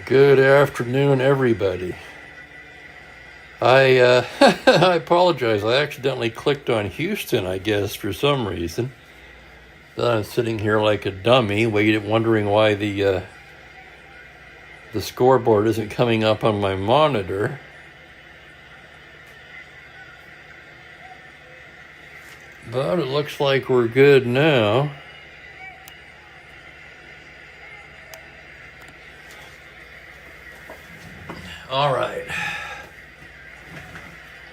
Good afternoon, everybody. I I apologize. I accidentally clicked on Houston, I guess, for some reason. I'm sitting here like a dummy, wondering why the scoreboard isn't coming up on my monitor. But it looks like we're good now. All right.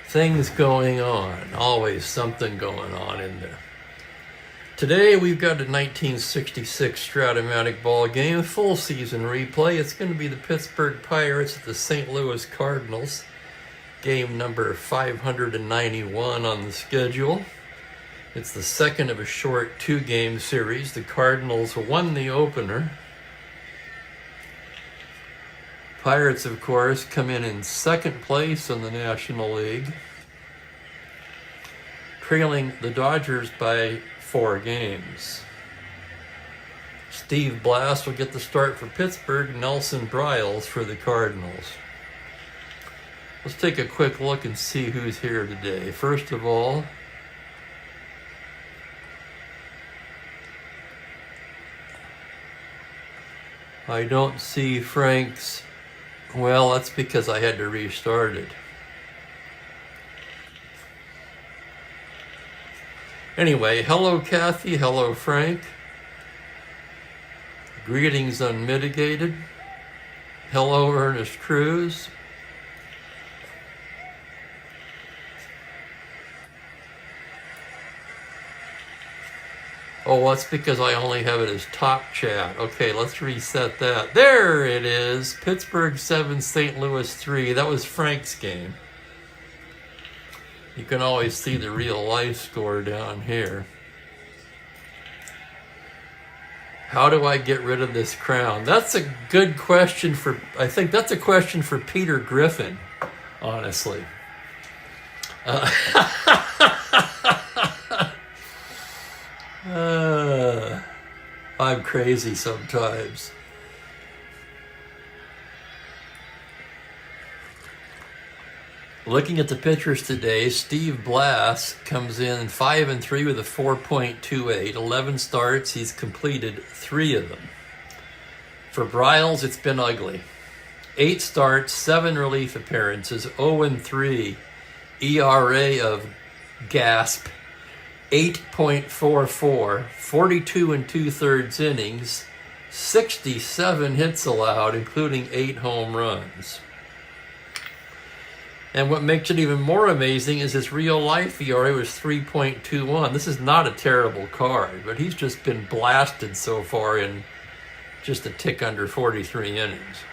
Things going on. Always something going on in there. Today we've got a 1966 Strat-O-Matic ball game, full season replay. It's going to be the Pittsburgh Pirates at the St. Louis Cardinals. Game number 591 on the schedule. It's the second of a short two-game series. The Cardinals won the opener. Pirates, of course, come in second place in the National League, trailing the Dodgers by 4 games. Steve Blass will get the start for Pittsburgh, Nelson Bryles for the Cardinals. Let's take a quick look and see who's here today. First of all, I don't see Frank's. Well, that's because I had to restart it. Anyway, hello Kathy, hello Frank. Greetings unmitigated. Hello Ernest Cruz. Oh, that's because I only have it as top chat. Okay, let's reset that. There it is. Pittsburgh 7, St. Louis 3. That was Frank's game. You can always see the real life score down here. How do I get rid of this crown? That's a good question I think that's a question for Peter Griffin, honestly. I'm crazy sometimes. Looking at the pitchers today, Steve Blass comes in 5-3 with a 4.28. 11 starts, he's completed 3 of them. For Bryles, it's been ugly. 8 starts, 7 relief appearances, 0-3 ERA of gasp. 8.44, 42 2/3 innings, 67 hits allowed, including 8 home runs. And what makes it even more amazing is his real life ERA was 3.21. This is not a terrible card, but he's just been blasted so far in just a tick under 43 innings.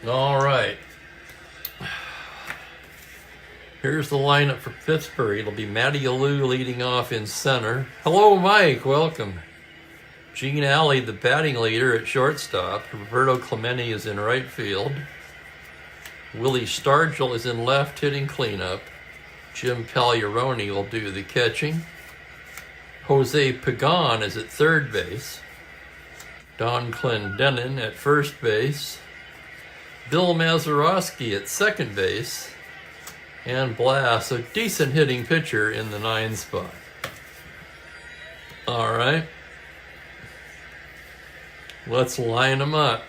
All right. Here's the lineup for Pittsburgh. It'll be Matty Alou leading off in center. Hello, Mike. Welcome. Gene Alley, the batting leader at shortstop. Roberto Clemente is in right field. Willie Stargell is in left, hitting cleanup. Jim Pagliarone will do the catching. Jose Pagan is at third base. Don Clendenin at first base. Bill Mazeroski at second base, and Blass, a decent hitting pitcher, in the 9 spot. All right. Let's line them up.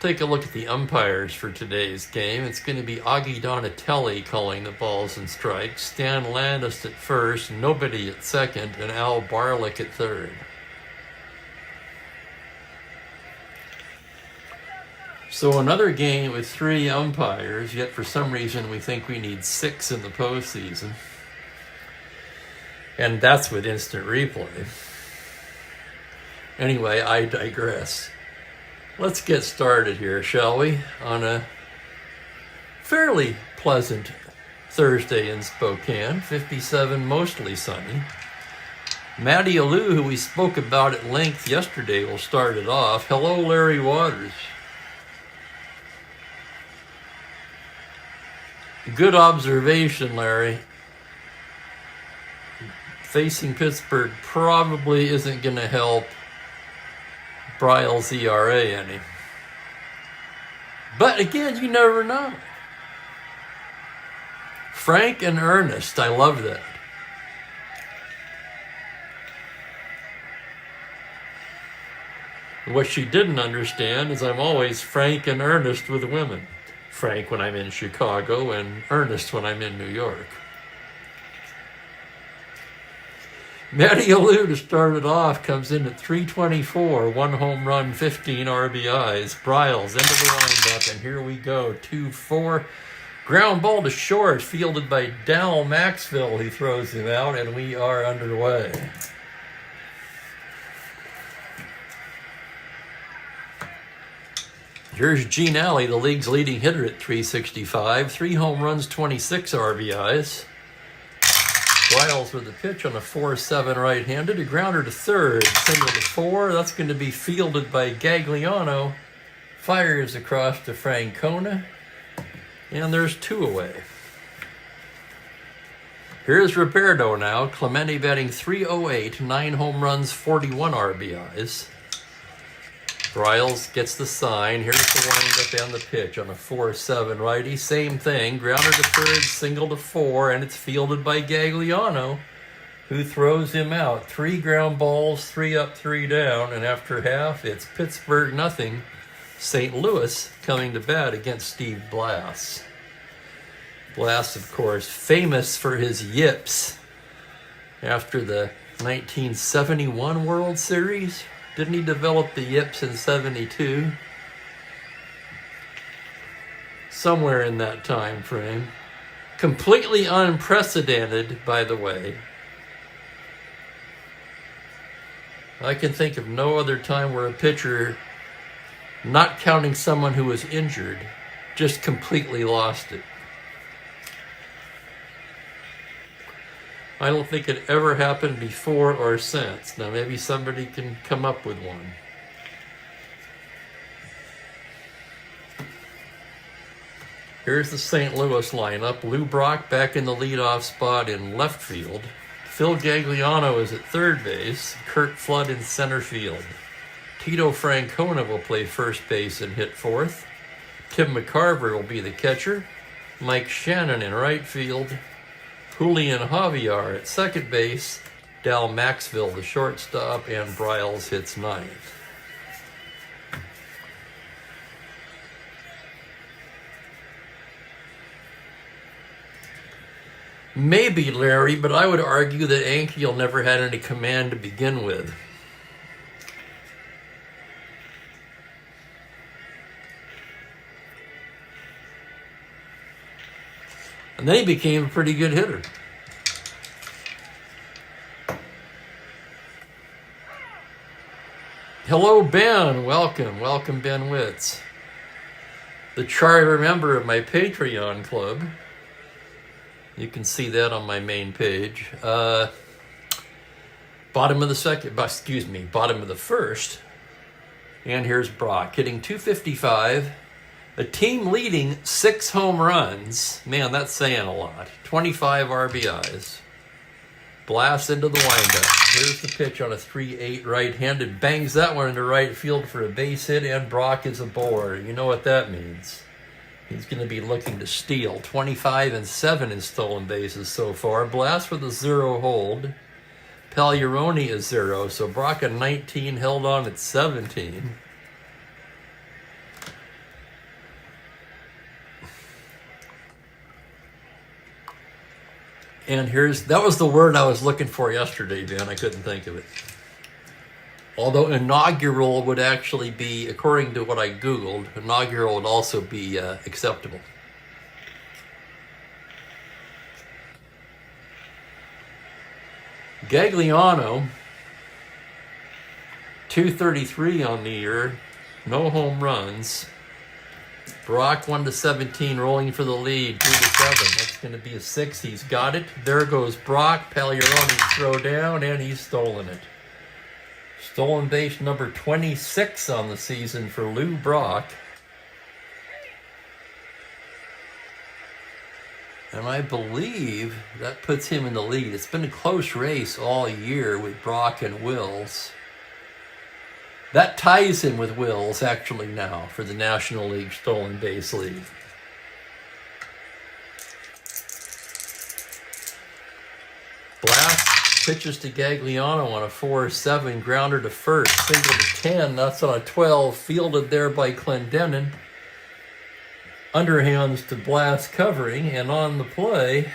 Take a look at the umpires for today's game. It's going to be Augie Donatelli calling the balls and strikes, Stan Landis at first, nobody at second, and Al Barlick at third. So another game with 3 umpires, yet for some reason we think we need 6 in the postseason. And that's with instant replay. Anyway, I digress. Let's get started here, shall we? On a fairly pleasant Thursday in Spokane, 57, mostly sunny. Matty Alou, who we spoke about at length yesterday, will start it off. Hello, Larry Waters. Good observation, Larry. Facing Pittsburgh probably isn't going to help Bryle's ERA any. But again, you never know. Frank and earnest, I love that. What she didn't understand is I'm always frank and earnest with women. Frank when I'm in Chicago and earnest when I'm in New York. Matty Alou to start it off comes in at .324, 1 home run, 15 RBIs. Bryles into the windup, and here we go, 2-4. Ground ball to short, fielded by Dal Maxville. He throws him out, and we are underway. Here's Gene Alley, the league's leading hitter at .365, 3 home runs, 26 RBIs. Bryles with the pitch on a 4-7 right-handed, a grounder to third, single to 4. That's going to be fielded by Gagliano. Fires across to Francona, and there's 2 away. Here's Roberto now. Clemente batting .308, 9 home runs, 41 RBIs. Bryles gets the sign. Here's the windup and the pitch on a 4-7 righty. Same thing. Grounder to third, single to 4, and it's fielded by Gagliano, who throws him out. 3 ground balls, 3 up, 3 down, and after half, it's Pittsburgh nothing. St. Louis coming to bat against Steve Blass. Blass, of course, famous for his yips after the 1971 World Series. Didn't he develop the yips in 72? Somewhere in that time frame. Completely unprecedented, by the way. I can think of no other time where a pitcher, not counting someone who was injured, just completely lost it. I don't think it ever happened before or since. Now, maybe somebody can come up with one. Here's the St. Louis lineup. Lou Brock back in the leadoff spot in left field. Phil Gagliano is at third base. Kurt Flood in center field. Tito Francona will play first base and hit fourth. Tim McCarver will be the catcher. Mike Shannon in right field. Julian Javier at second base, Dal Maxville the shortstop, and Bryles hits ninth. Maybe Larry, but I would argue that Ankiel never had any command to begin with. And then he became a pretty good hitter. Hello, Ben. Welcome. Welcome, Ben Witz. The charter member of my Patreon club. You can see that on my main page. Bottom of the first. And here's Brock hitting .255. A team leading 6 home runs. Man, that's saying a lot. 25 RBIs. Blasts into the windup. Here's the pitch on a 3-8 right-handed. Bangs that one into right field for a base hit, and Brock is aboard. You know what that means. He's going to be looking to steal. 25 and 7 in stolen bases so far. Blast with a 0 hold. Pagliarone is 0, so Brock at 19 held on at 17. And that was the word I was looking for yesterday, Dan. I couldn't think of it. Although inaugural would actually be, according to what I Googled, inaugural would also be acceptable. Gagliano, 233 on the year, No home runs. Brock 1-17, rolling for the lead, 2-7. That's going to be a 6. He's got it. There goes Brock. Pagliarone throw down, and he's stolen it. Stolen base number 26 on the season for Lou Brock. And I believe that puts him in the lead. It's been a close race all year with Brock and Wills. That ties him with Wills, actually, now for the National League Stolen Base Lead. Blast pitches to Gagliano on a 4-7, grounder to first, single to 10. That's on a 12, fielded there by Clendenin. Underhands to Blast covering, and on the play,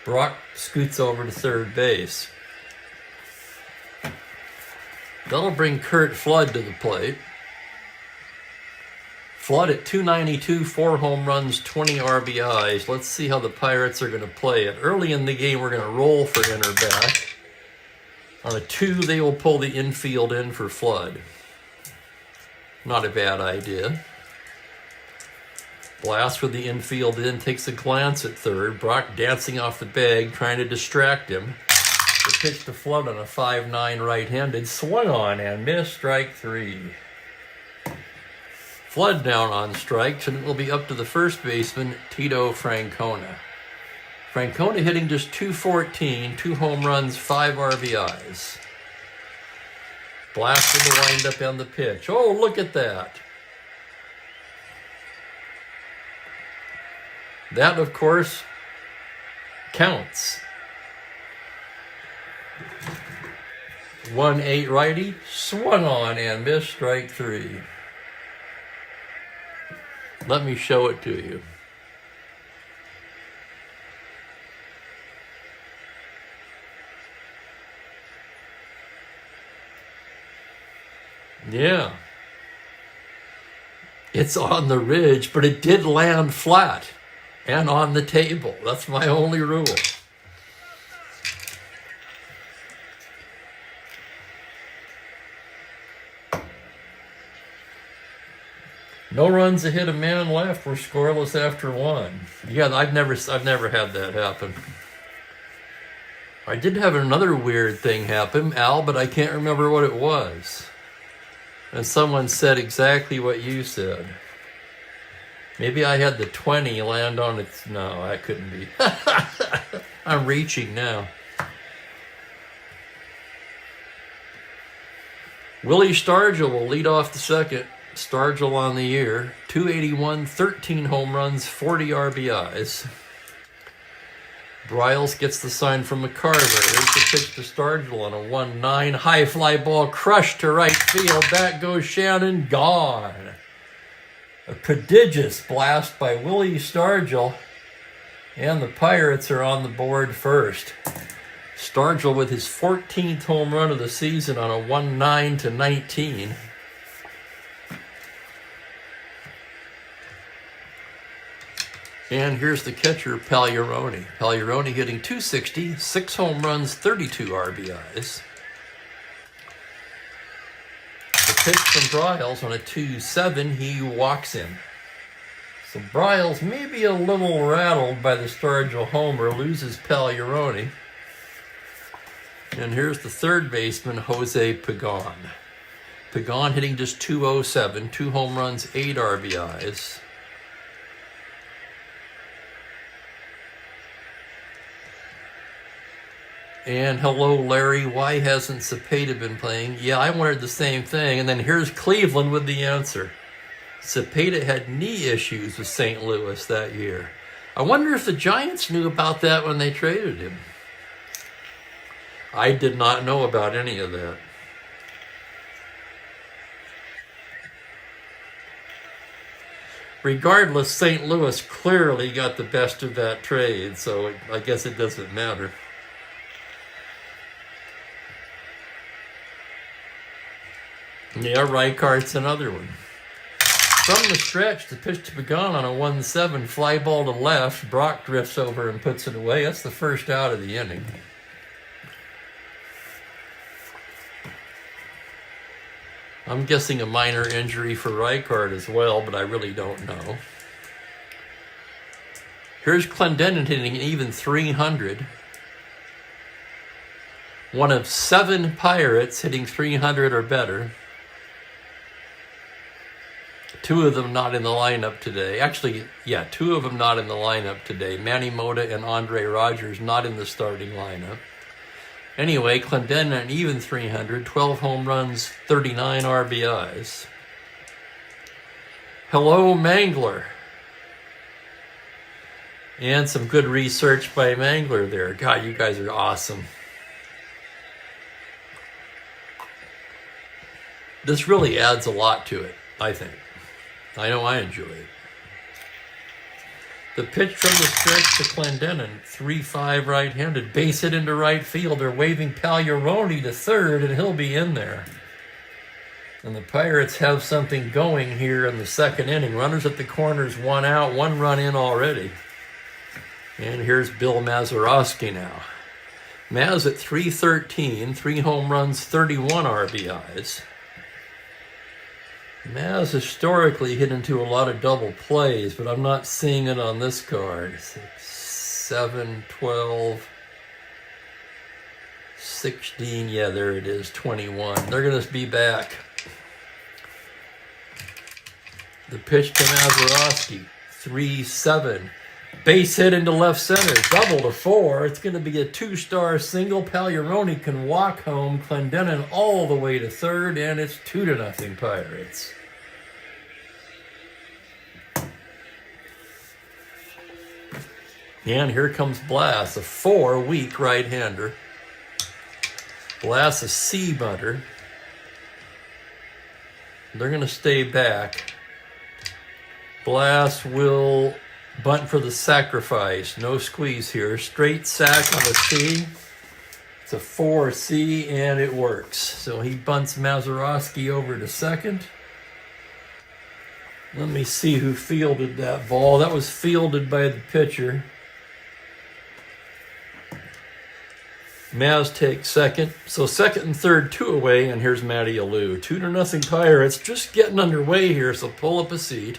Brock scoots over to third base. That'll bring Curt Flood to the plate. Flood at .292, 4 home runs, 20 RBIs. Let's see how the Pirates are going to play it. Early in the game, we're going to roll for in or back. On a 2, they will pull the infield in for Flood. Not a bad idea. Blast with the infield in, takes a glance at third. Brock dancing off the bag, trying to distract him. The pitch to Flood on a 5-9 right-handed, swung on and missed, strike 3. Flood down on strikes, and it will be up to the first baseman, Tito Francona. Francona hitting just .214, 2 home runs, 5 RBIs. Blast with the windup and the pitch. Oh, look at that. That, of course, counts. 1-8 righty, swung on and missed, strike 3. Let me show it to you. Yeah. It's on the ridge, but it did land flat and on the table. That's my only rule. No runs, a hit, a man left. We're scoreless after 1. Yeah, I've never had that happen. I did have another weird thing happen, Al, but I can't remember what it was. And someone said exactly what you said. Maybe I had the 20 land on its... No, that couldn't be. I'm reaching now. Willie Stargell will lead off the second. Stargell on the year. .281, 13 home runs, 40 RBIs. Bryles gets the sign from McCarver. There's the pitch to Stargell on a 1-9. High fly ball crushed to right field. Back goes Shannon. Gone. A prodigious blast by Willie Stargell. And the Pirates are on the board first. Stargell with his 14th home run of the season on a 1-9 to 19. And here's the catcher, Pagliarone. Pagliarone hitting .260, 6 home runs, 32 RBIs. The pitch from Bryles on a 2-7, he walks in. So Bryles may be a little rattled by the Stargell homer, loses Pagliarone. And here's the third baseman, Jose Pagan. Pagan hitting just .207, 2 home runs, 8 RBIs. And hello, Larry, why hasn't Cepeda been playing? Yeah, I wondered the same thing. And then here's Cleveland with the answer. Cepeda had knee issues with St. Louis that year. I wonder if the Giants knew about that when they traded him. I did not know about any of that. Regardless, St. Louis clearly got the best of that trade, so I guess it doesn't matter. Yeah, Reichardt's another one. From the stretch, the pitch to Pagan on a 1-7, fly ball to left. Brock drifts over and puts it away. That's the first out of the inning. I'm guessing a minor injury for Reichard as well, but I really don't know. Here's Clendenin hitting even 300. One of 7 Pirates hitting 300 or better. 2 of them not in the lineup today. Actually, yeah, 2 of them not in the lineup today. Manny Mota and Andre Rogers not in the starting lineup. Anyway, Clendenin even 300, 12 home runs, 39 RBIs. Hello, Mangler. And some good research by Mangler there. God, you guys are awesome. This really adds a lot to it, I think. I know I enjoy it. The pitch from the stretch to Clendenin, 3-5 right-handed, base hit into right field. They're waving Pagliarone to third, and he'll be in there. And the Pirates have something going here in the second inning. Runners at the corners, 1 out, 1 run in already. And here's Bill Mazeroski now. Maz at .313, 3 home runs, 31 RBIs. Maz historically hit into a lot of double plays, but I'm not seeing it on this card. 6, 7, 12, 16, yeah, there it is, 21. They're going to be back. The pitch to Mazeroski, 3-7. Base hit into left center, double to 4. It's going to be a 2-star single. Pagliarone can walk home. Clendenin all the way to third, and it's 2-0 Pirates. And here comes Blas, a 4-week right-hander. Blas, a C-bunter. They're going to stay back. Blas will bunt for the sacrifice. No squeeze here. Straight sack on a C. It's a 4C, and it works. So he bunts Mazeroski over to second. Let me see who fielded that ball. That was fielded by the pitcher. Maz takes second. So second and third, 2 away, and here's Matty Alou. 2-0 Pirates. Just getting underway here, so pull up a seat.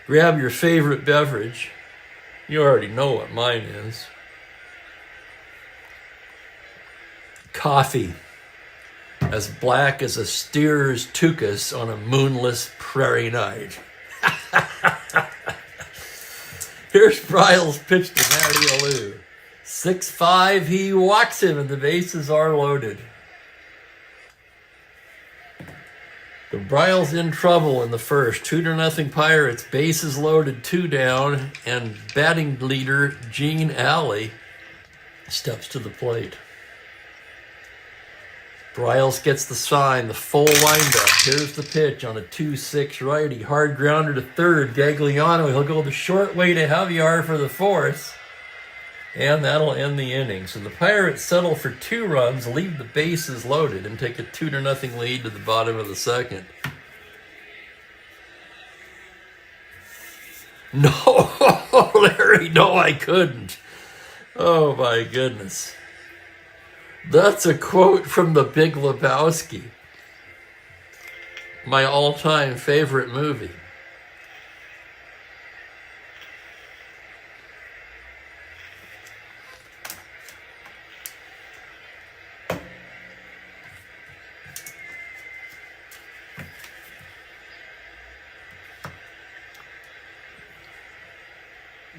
Grab your favorite beverage. You already know what mine is. Coffee. As black as a steer's tuchus on a moonless prairie night. Here's Bryles' pitch to Matty Alou. 6-5, he walks him, and the bases are loaded. The Bryles in trouble in the first. 2-0 Pirates, bases loaded, 2 down, and batting leader Gene Alley steps to the plate. Bryles gets the sign, the full windup. Here's the pitch on a 2-6 righty. Hard grounder to third. Gagliano, he'll go the short way to Javier for the fourth. And that'll end the inning. So the Pirates settle for 2 runs, leave the bases loaded, and take a 2-0 lead to the bottom of the second. No, Larry, no, I couldn't. Oh, my goodness. That's a quote from The Big Lebowski, my all-time favorite movie.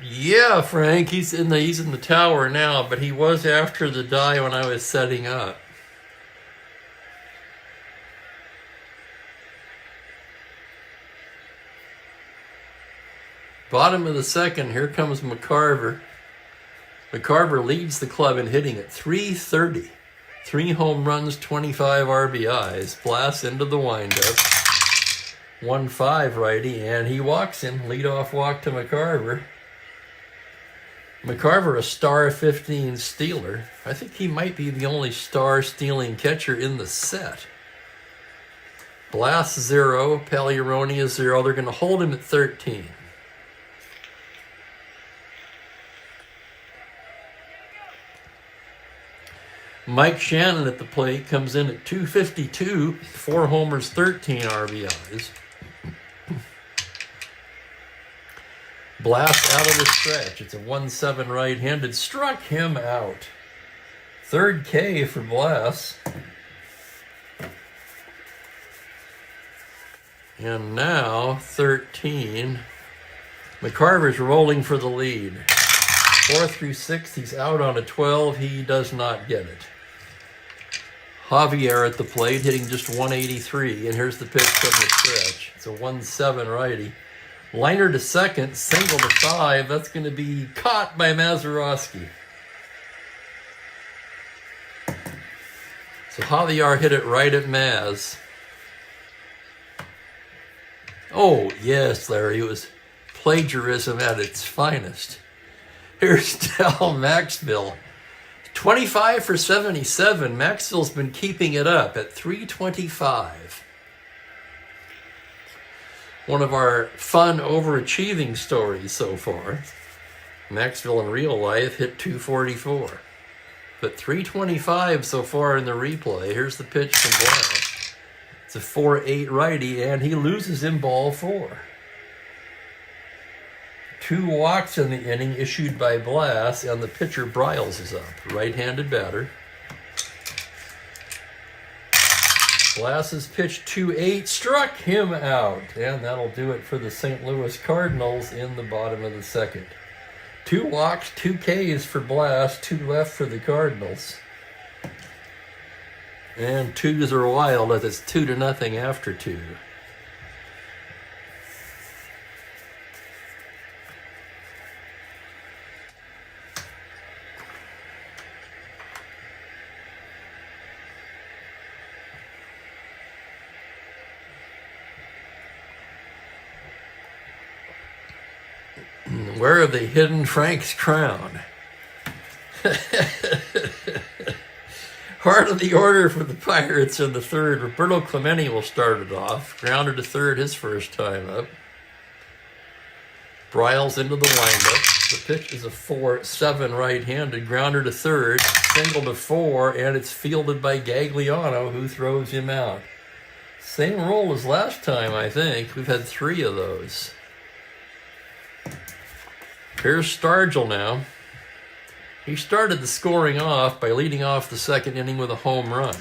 Yeah, Frank, he's in the tower now, but he was after the die when I was setting up. Bottom of the second, here comes McCarver. McCarver leads the club in hitting at .330. 3 home runs, 25 RBIs. Blasts into the windup. 1-5 righty, and he walks him. Leadoff walk to McCarver. McCarver, a star 15 stealer. I think he might be the only star stealing catcher in the set. Blast 0, Pagliarone is 0. They're going to hold him at 13. Mike Shannon at the plate comes in at 252, 4 homers, 13 RBIs. Blast out of the stretch. It's a 1-7 right-handed. Struck him out. Third K for Blast. And now 13. McCarver's rolling for the lead. 4th through 6th, he's out on a 12. He does not get it. Javier at the plate, hitting just 183. And here's the pitch from the stretch. It's a 1-7 righty. Liner to second, single to 5. That's going to be caught by Mazeroski. So Javier hit it right at Maz. Oh, yes, Larry, it was plagiarism at its finest. Here's Del Maxville. 25 for 77. Maxville's been keeping it up at 325. One of our fun overachieving stories so far. Maxville in real life hit 244. But 325 so far in the replay. Here's the pitch from Blast. It's a 4-8 righty, and he loses in ball 4. 2 walks in the inning issued by Blast, and the pitcher Briles is up. Right-handed batter. Blast's pitch 2-8 struck him out, and that'll do it for the St. Louis Cardinals in the bottom of the second. 2 walks, 2 Ks for Blast, 2 left for the Cardinals. And 2s are wild as it's 2-0 after 2. Where have they hidden Frank's crown? Heart of the order for the Pirates in the third. Roberto Clemente will start it off. Grounded to third his first time up. Briles into the windup. The pitch is a 4-7 right-handed. Grounder to third. Single to 4, and it's fielded by Gagliano, who throws him out. Same role as last time, I think. We've had 3 of those. Here's Stargell now. He started the scoring off by leading off the second inning with a home run.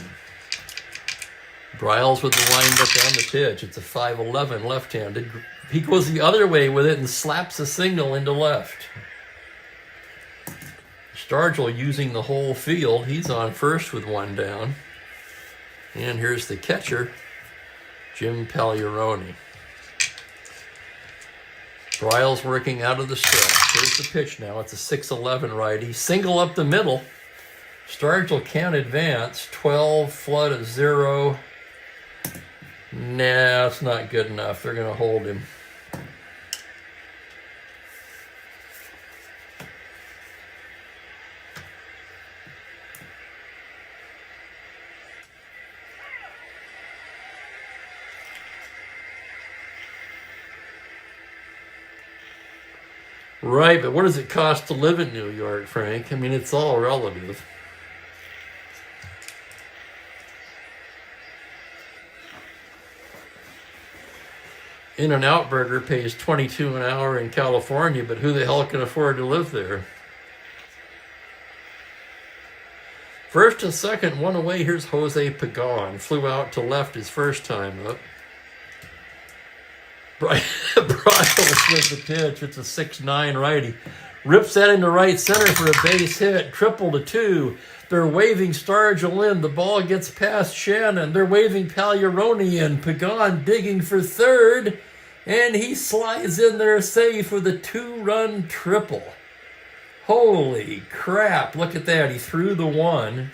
Briles with the windup and the pitch. It's a 5-11 left-handed. He goes the other way with it and slaps a single into left. Stargell using the whole field. He's on first with 1 down. And here's the catcher, Jim Pagliarone. Briles working out of the stretch. Here's the pitch now. It's a 6-11 righty. Single up the middle. Stargell can't advance. 12, flood of 0. Nah, it's not good enough. They're going to hold him. Right, but what does it cost to live in New York, Frank? I mean, it's all relative. In-N-Out Burger pays $22 an hour in California, but who the hell can afford to live there? First and second, 1 away. Here's Jose Pagan. Flew out to left his first time up. Briles with the pitch. It's a 6-9 righty. Rips that into right center for a base hit. Triple to 2. They're waving Stargell in. The ball gets past Shannon. They're waving Pagliarone in. Pagan digging for third. And he slides in there safe with a 2-run triple. Holy crap. Look at that. He threw the 1.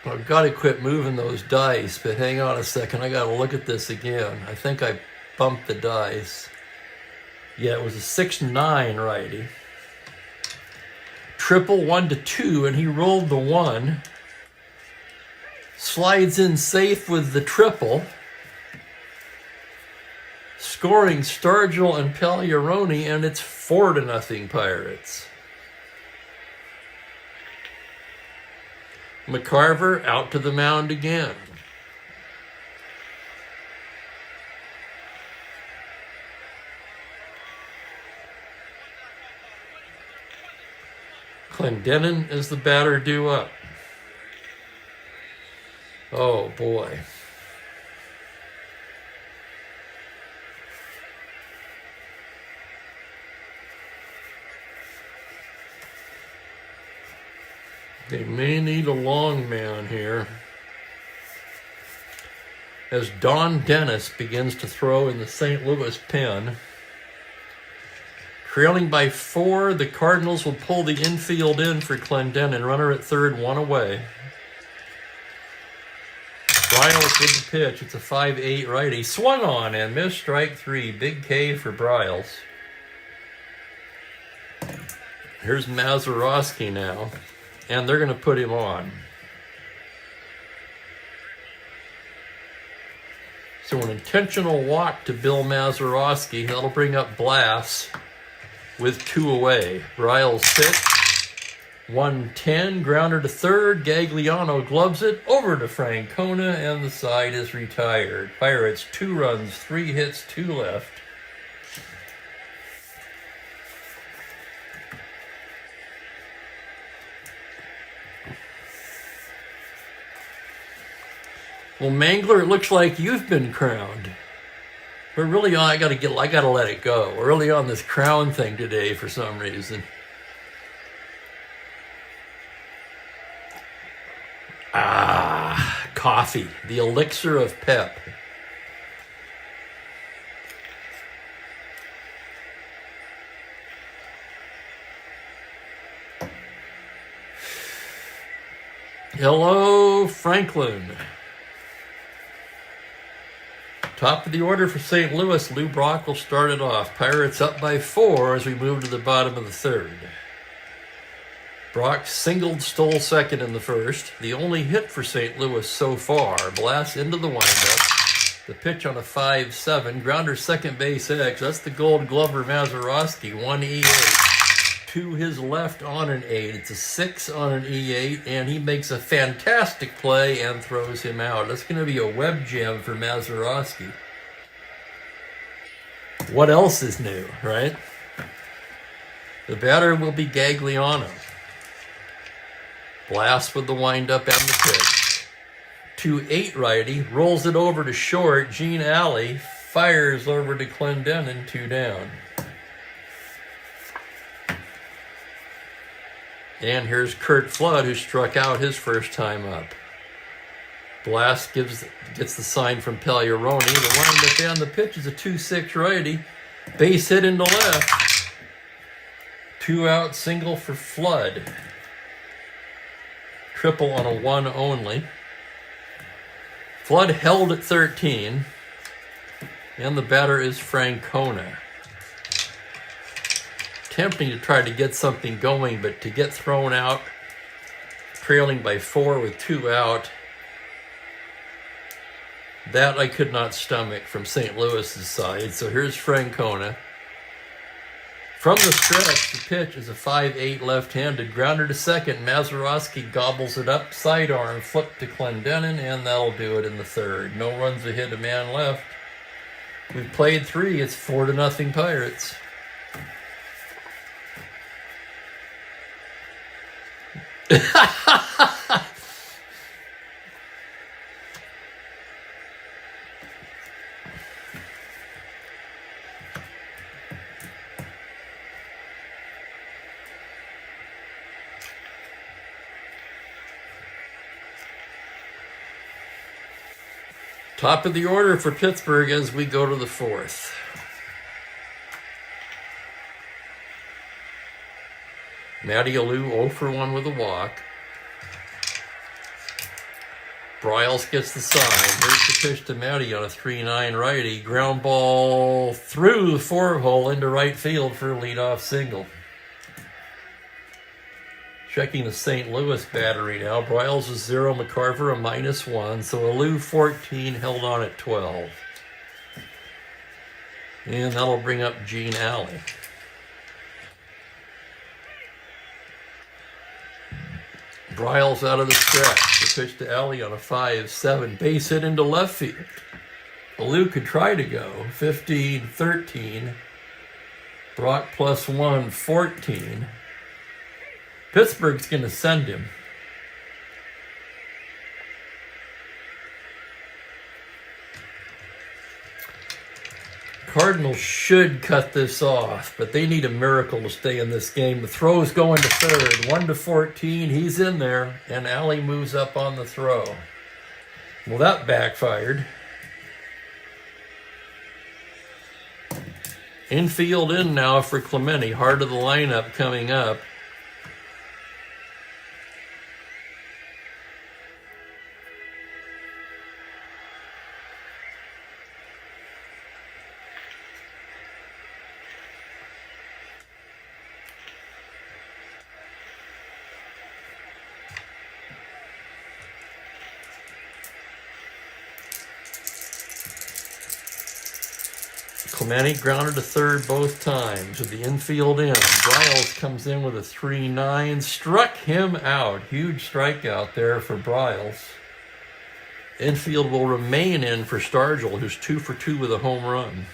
I've got to quit moving those dice, but hang on a second. I got to look at this again. I think I bumped the dice. Yeah, it was a 6-9 righty. Triple 1 to 2, and he rolled the 1. Slides in safe with the triple. scoring Stargell and Pagliarone, and it's 4-0 Pirates. McCarver out to the mound again. Clendenin is the batter due up. Oh boy. They may need a long man here, as Don Dennis begins to throw in the St. Louis pen. Trailing by 4, the Cardinals will pull the infield in for Clendenin. Runner at third, 1 away. Bryles with the pitch. It's a 5-8 righty. Swung on and missed, strike 3. Big K for Bryles. Here's Mazeroski now, and they're going to put him on. So an intentional walk to Bill Mazeroski. That'll bring up Blass with 2 away. Bryles pitch. 1-10, grounder to third. Gagliano gloves it over to Francona, and the side is retired. Pirates 2 runs, 3 hits, 2 left. Well, Mangler, it looks like you've been crowned. We're really on. I gotta let it go. We're really on this crown thing today for some reason. Coffee, the elixir of pep. Hello, Franklin. Top of the order for St. Louis. Lou Brock will start it off. Pirates up by 4 as we move to the bottom of the third. Brock singled, stole second in the first. The only hit for St. Louis so far. Blast into the windup. The pitch on a 5-7. Grounder second base X. That's the Gold Glover Mazeroski. 1 E8. To his left on an 8. It's a 6 on an E8. And he makes a fantastic play and throws him out. That's going to be a web jam for Mazeroski. What else is new, right? The batter will be Gagliano. Blast with the windup and the pitch. 2-8 righty, rolls it over to short. Gene Alley fires over to Clendenin, 2 down. And here's Curt Flood, who struck out his first time up. Blast gets the sign from Pagliarone. The windup and the pitch is a 2-6 righty. Base hit into left. 2 out, single for Flood. Triple on a 1 only. Flood held at 13. And the batter is Francona. Tempting to try to get something going, but to get thrown out, trailing by 4 with 2 out, that I could not stomach from St. Louis's side. So here's Francona. From the stretch, the pitch is a 5-8 left-handed. Grounder to second. Mazeroski gobbles it up. Sidearm flip to Clendenin, and that'll do it in the third. No runs ahead, a man left. We've played 3. It's 4-0 Pirates. Top of the order for Pittsburgh as we go to the 4th. Matty Alou 0 for 1 with a walk. Bryles gets the sign. Here's the pitch to Matty on a 3-9 righty. Ground ball through the 4-hole into right field for a leadoff single. Checking the St. Louis battery now. Bryles is 0, McCarver a -1. So Alou 14, held on at 12. And that'll bring up Gene Alley. Bryles out of the stretch. The pitch to Alley on a 5-7. Base hit into left field. Lou could try to go. 15-13. Brock +1, 14. Pittsburgh's going to send him. Cardinals should cut this off, but they need a miracle to stay in this game. The throw's going to third, 1-14. He's in there, and Alley moves up on the throw. Well, that backfired. Infield in now for Clemente. Heart of the lineup coming up. Clemente grounded to third both times with the infield in. Bryles comes in with a 3-9. Struck him out. Huge strikeout there for Bryles. Infield will remain in for Stargell, who's 2 for 2 with a home run.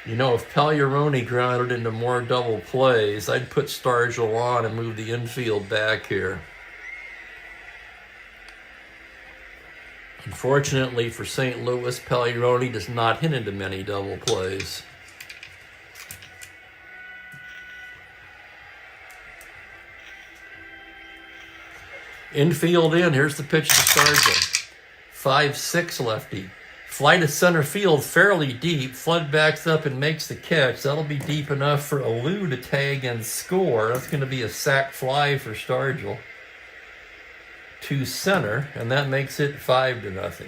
You know, if Pagliarone grounded into more double plays, I'd put Stargell on and move the infield back here. Unfortunately for St. Louis, Pagliarone does not hit into many double plays. Infield in, here's the pitch to Stargell. 5-6 lefty. Fly to center field, fairly deep. Flood backs up and makes the catch. That'll be deep enough for Lou to tag and score. That's going to be a sac fly for Stargell to center, and that makes it 5-0.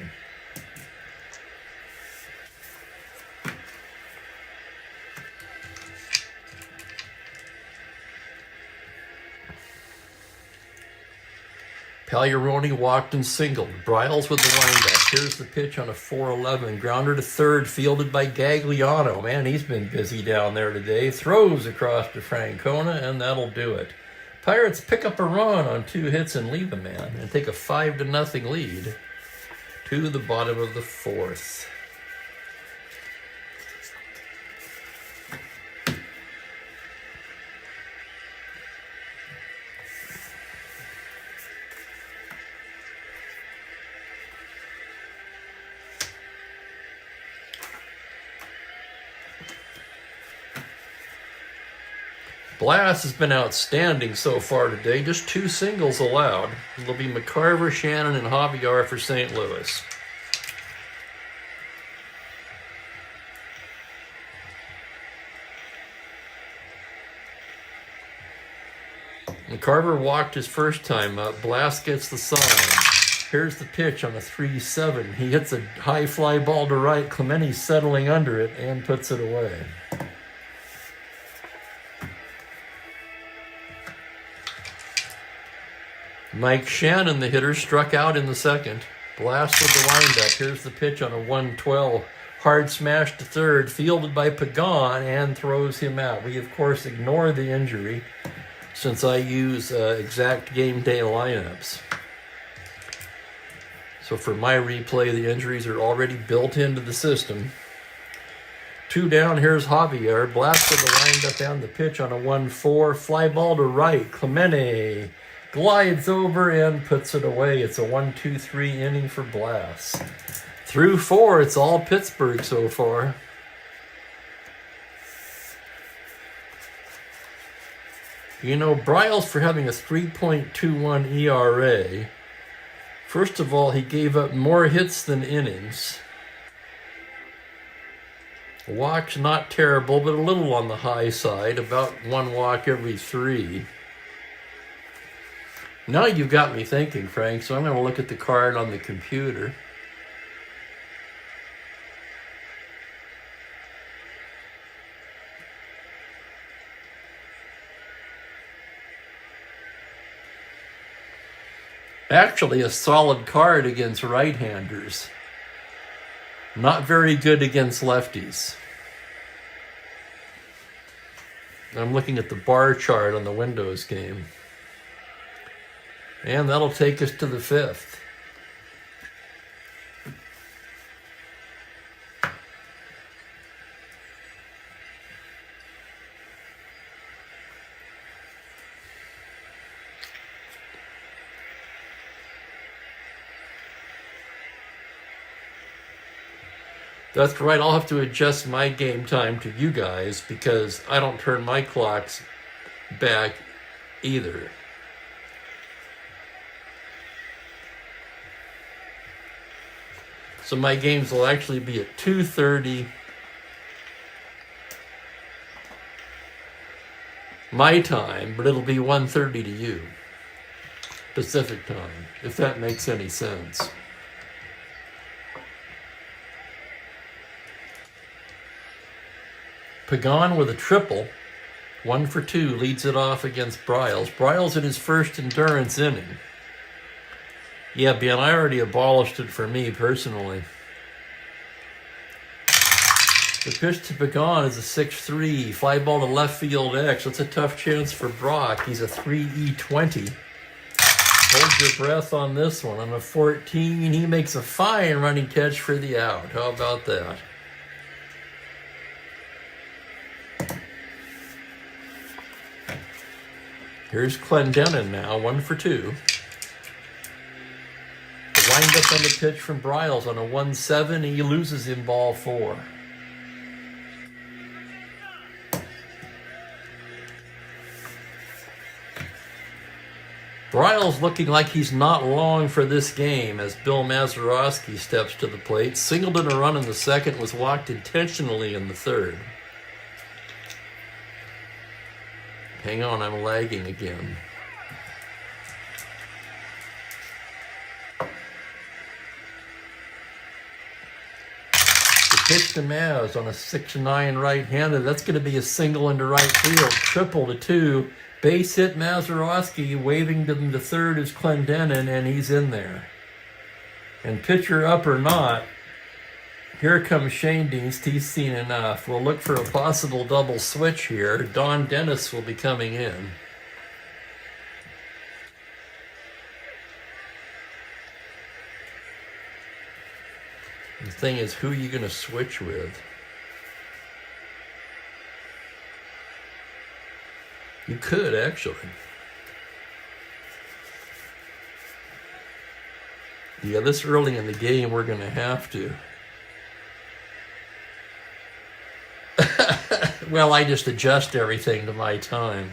Pagliarone walked and singled. Bryles with the windup. Here's the pitch on a 4-11. Grounder to third, fielded by Gagliano. Man, he's been busy down there today. Throws across to Francona, and that'll do it. Pirates pick up a run on 2 hits and leave a man and take a 5-0 lead to the bottom of the 4th. Blast has been outstanding so far today. Just 2 singles allowed. It'll be McCarver, Shannon, and Javier for St. Louis. McCarver walked his first time up. Blast gets the sign. Here's the pitch on a 3-7. He hits a high fly ball to right. Clemente's settling under it and puts it away. Mike Shannon, the hitter, struck out in the second. Blast with the windup. Here's the pitch on a 1-12. Hard smash to third, fielded by Pagan, and throws him out. We, of course, ignore the injury since I use exact game day lineups. So for my replay, the injuries are already built into the system. 2 down, here's Javier. Blast with the windup and the pitch on a 1-4. Fly ball to right. Clemente glides over and puts it away. It's a 1-2-3 inning for Blast. Through 4, it's all Pittsburgh so far. You know, Bryles, for having a 3.21 ERA, first of all, he gave up more hits than innings. Walks not terrible, but a little on the high side, about 1 walk every 3. Now you've got me thinking, Frank, so I'm going to look at the card on the computer. Actually, a solid card against right-handers. Not very good against lefties. I'm looking at the bar chart on the Windows game. And that'll take us to the 5th. That's right, I'll have to adjust my game time to you guys because I don't turn my clocks back either. So my games will actually be at 2:30 my time, but it'll be 1:30 to you, Pacific time, if that makes any sense. Pagan with a triple, 1 for 2, leads it off against Bryles. Bryles in his first endurance inning. Yeah, Ben, I already abolished it for me personally. The pitch to Pagan is a 6-3, fly ball to left field X. That's a tough chance for Brock. He's a 3E20. Hold your breath on this one. On a 14, he makes a fine running catch for the out. How about that? Here's Clendenin now, 1 for 2. Wind up on the pitch from Bryles on a 1-7. He loses in ball 4. Bryles looking like he's not long for this game as Bill Mazeroski steps to the plate. Singled in a run in the second, was walked intentionally in the third. Hang on, I'm lagging again. The pitch to Maz on a 6-9 right-handed. That's going to be a single into right field. Triple to 2. Base hit Mazeroski. Waving to him to third is Clendenin, and he's in there. And pitcher up or not, here comes Shane Deans. He's seen enough. We'll look for a possible double switch here. Don Dennis will be coming in. The thing is, who are you going to switch with? You could, actually. Yeah, this early in the game, we're going to have to. Well, I just adjust everything to my time.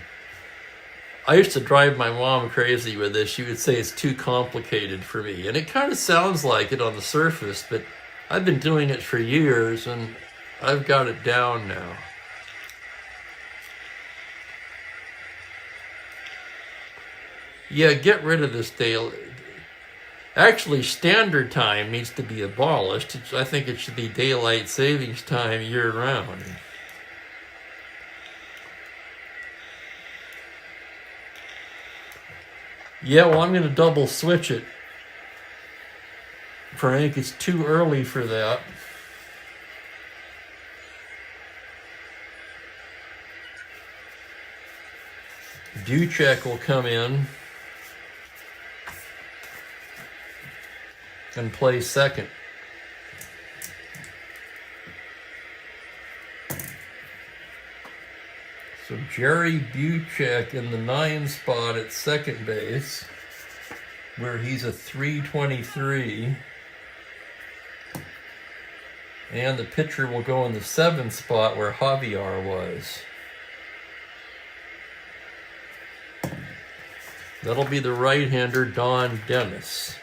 I used to drive my mom crazy with this. She would say it's too complicated for me. And it kind of sounds like it on the surface, but I've been doing it for years, and I've got it down now. Yeah, get rid of this daily. Actually, standard time needs to be abolished. I think it should be daylight savings time year-round. Yeah, well, I'm going to double switch it. Frank, it's too early for that. Duchek will come in and play second. So Jerry Buchek in the 9 spot at second base, where he's a 323. And the pitcher will go in the 7th spot where Javier was. That'll be the right-hander Don Dennis.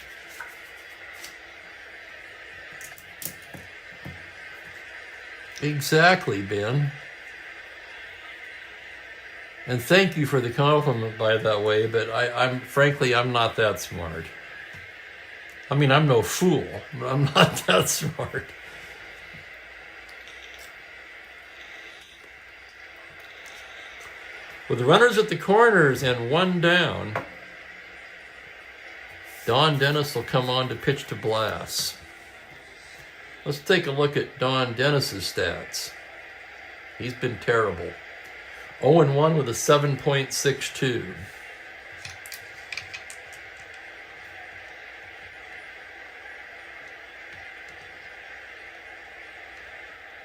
Exactly, Ben. And thank you for the compliment, by that way, but I'm frankly, I'm not that smart. I mean, I'm no fool, but I'm not that smart. With runners at the corners and one down, Don Dennis will come on to pitch to Blass. Let's take a look at Don Dennis's stats. He's been terrible. 0-1 with a 7.62.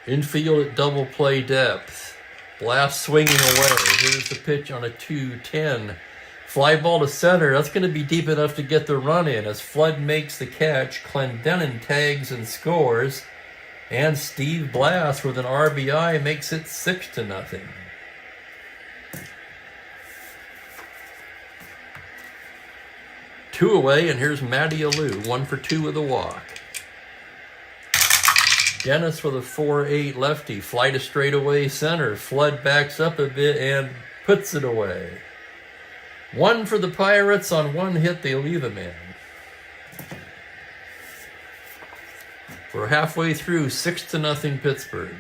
Infield at double play depth. Blass swinging away. Here's the pitch on a 2-10. Fly ball to center. That's going to be deep enough to get the run in as Flood makes the catch. Clendenin tags and scores. And Steve Blass with an RBI makes it 6-0. Two away, and here's Matty Alou, 1 for 2 with a walk. Dennis with a 4-8 lefty, fly to straightaway center. Flood backs up a bit and puts it away. 1 for the Pirates. On 1 hit, they leave him in. We're halfway through, 6-0 Pittsburgh.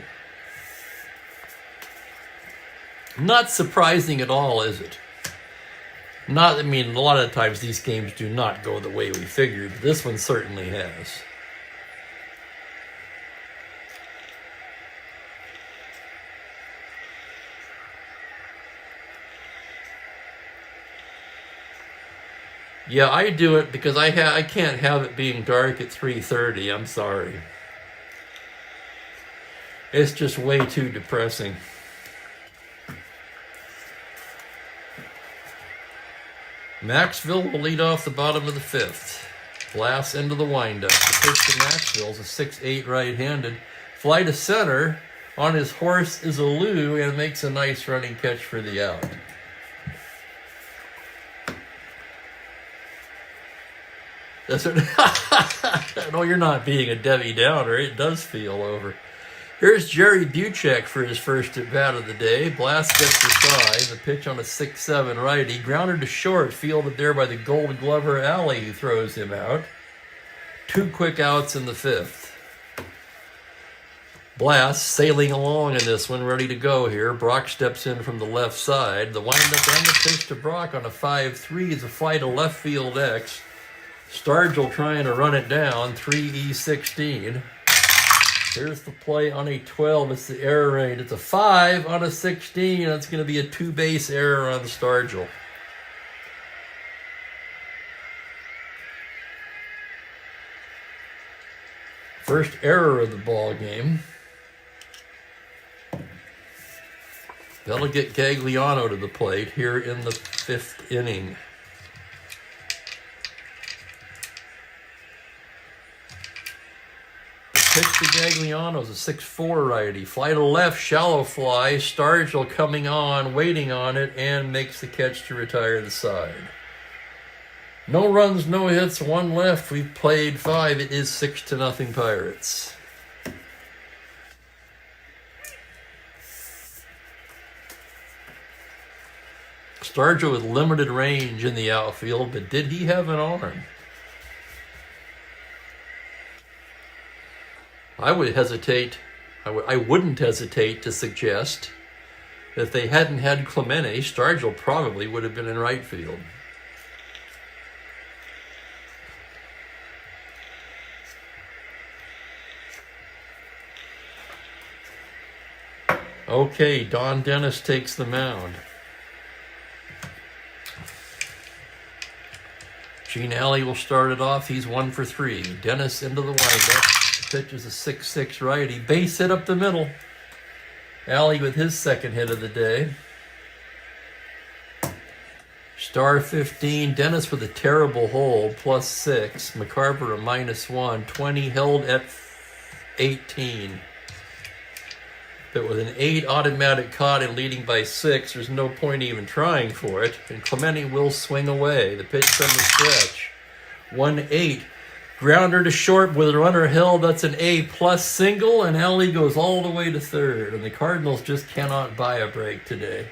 Not surprising at all, is it? A lot of times these games do not go the way we figured. This one certainly has. Yeah, I do it because I can't have it being dark at 3:30. I'm sorry. It's just way too depressing. Maxville will lead off the bottom of the 5th. Blass into the windup. The pitch to Maxville is a 6-8 right-handed. Fly to center. On his horse is Alou and makes a nice running catch for the out. That's what. No, you're not being a Debbie Downer. It does feel over. Here's Jerry Buchek for his first at bat of the day. Blass gets the side. The pitch on a 6-7 righty. Grounded to short, fielded there by the Gold Glover Alley, who throws him out. 2 quick outs in the 5th. Blass sailing along in this one, ready to go here. Brock steps in from the left side. The windup and the pitch to Brock on a 5-3 is a fly to left field X. Stargell trying to run it down, 3E16. Here's the play on a 12. It's the error rate. It's a 5 on a 16. That's going to be a 2-base error on Stargell. First error of the ball game. That'll get Gagliano to the plate here in the 5th inning. Pitch to Gagliano's a 6-4 righty. Fly to left, shallow fly. Stargell coming on, waiting on it, and makes the catch to retire the side. No runs, no hits, 1 left. We've played 5. It is 6-0 Pirates. Stargell with limited range in the outfield, but did he have an arm? I wouldn't hesitate to suggest that if they hadn't had Clemente, Stargell probably would have been in right field. Okay, Don Dennis takes the mound. Gene Alley will start it off. He's 1 for 3. Dennis into the windup. Pitch is a 6-6 righty. Base hit up the middle. Alley with his second hit of the day. Star 15. Dennis with a terrible hold, +6. McCarver a -1. 20 held at 18. But with an 8 automatic caught and leading by 6, there's no point even trying for it. And Clemente will swing away. The pitch from the stretch. 1-8. Grounder to short with a runner held. That's an A+ single, and Alley goes all the way to third. And the Cardinals just cannot buy a break today.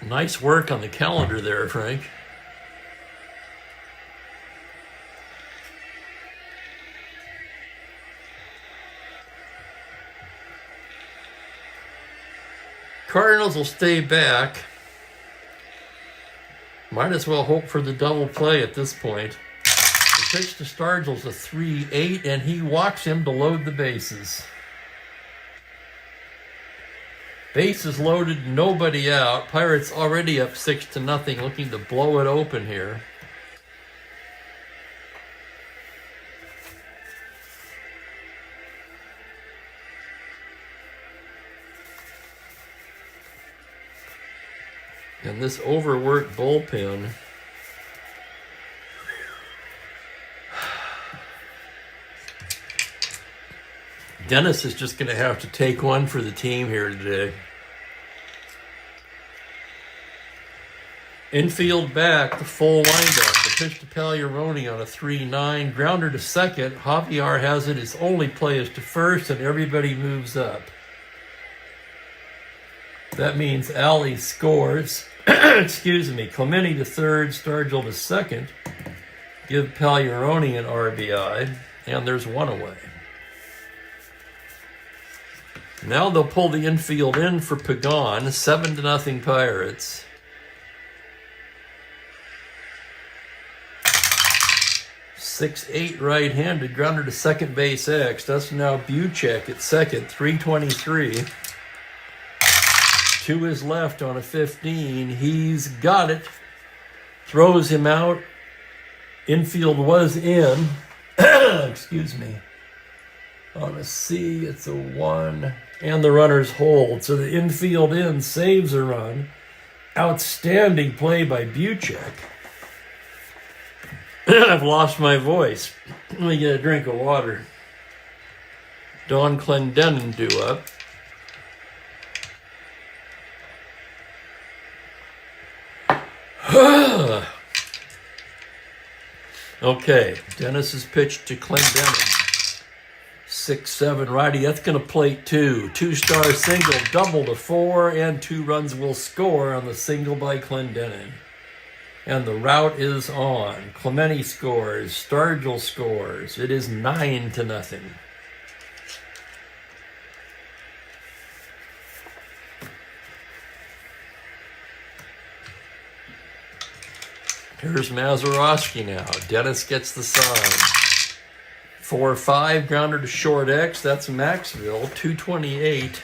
Nice work on the calendar there, Frank. Cardinals will stay back. Might as well hope for the double play at this point. The pitch to Stargell's a 3-8, and he walks him to load the bases. Bases loaded, nobody out. Pirates already up 6-0, looking to blow it open here. And this overworked bullpen. Dennis is just going to have to take one for the team here today. Infield back, the full windup. The pitch to Pagliarone on a 3-9. Grounder to second. Javier has it. His only play is to first, and everybody moves up. That means Alley scores. Excuse me. Clemente to third, Stargell to second. Give Pagliarone an RBI, and there's one away. Now they'll pull the infield in for Pagan. 7-0 Pirates. .68 right-handed, grounder to second base X. That's now Buchek at second, 323. To his left on a 15. He's got it. Throws him out. Infield was in. Excuse me. On a C, it's a 1. And the runners hold. So the infield in saves a run. Outstanding play by Buchek. I've lost my voice. Let me get a drink of water. Don Clendenin due up. Okay, Dennis's pitch to Clendenin. 6-7 righty. That's going to plate 2. 2-star single, double to 4, and 2 runs will score on the single by Clendenin. And the route is on. Clemente scores. Stargell scores. It is 9-0. Here's Mazeroski now. Dennis gets the sign. 4-5, grounder to short X. That's Maxville. 228.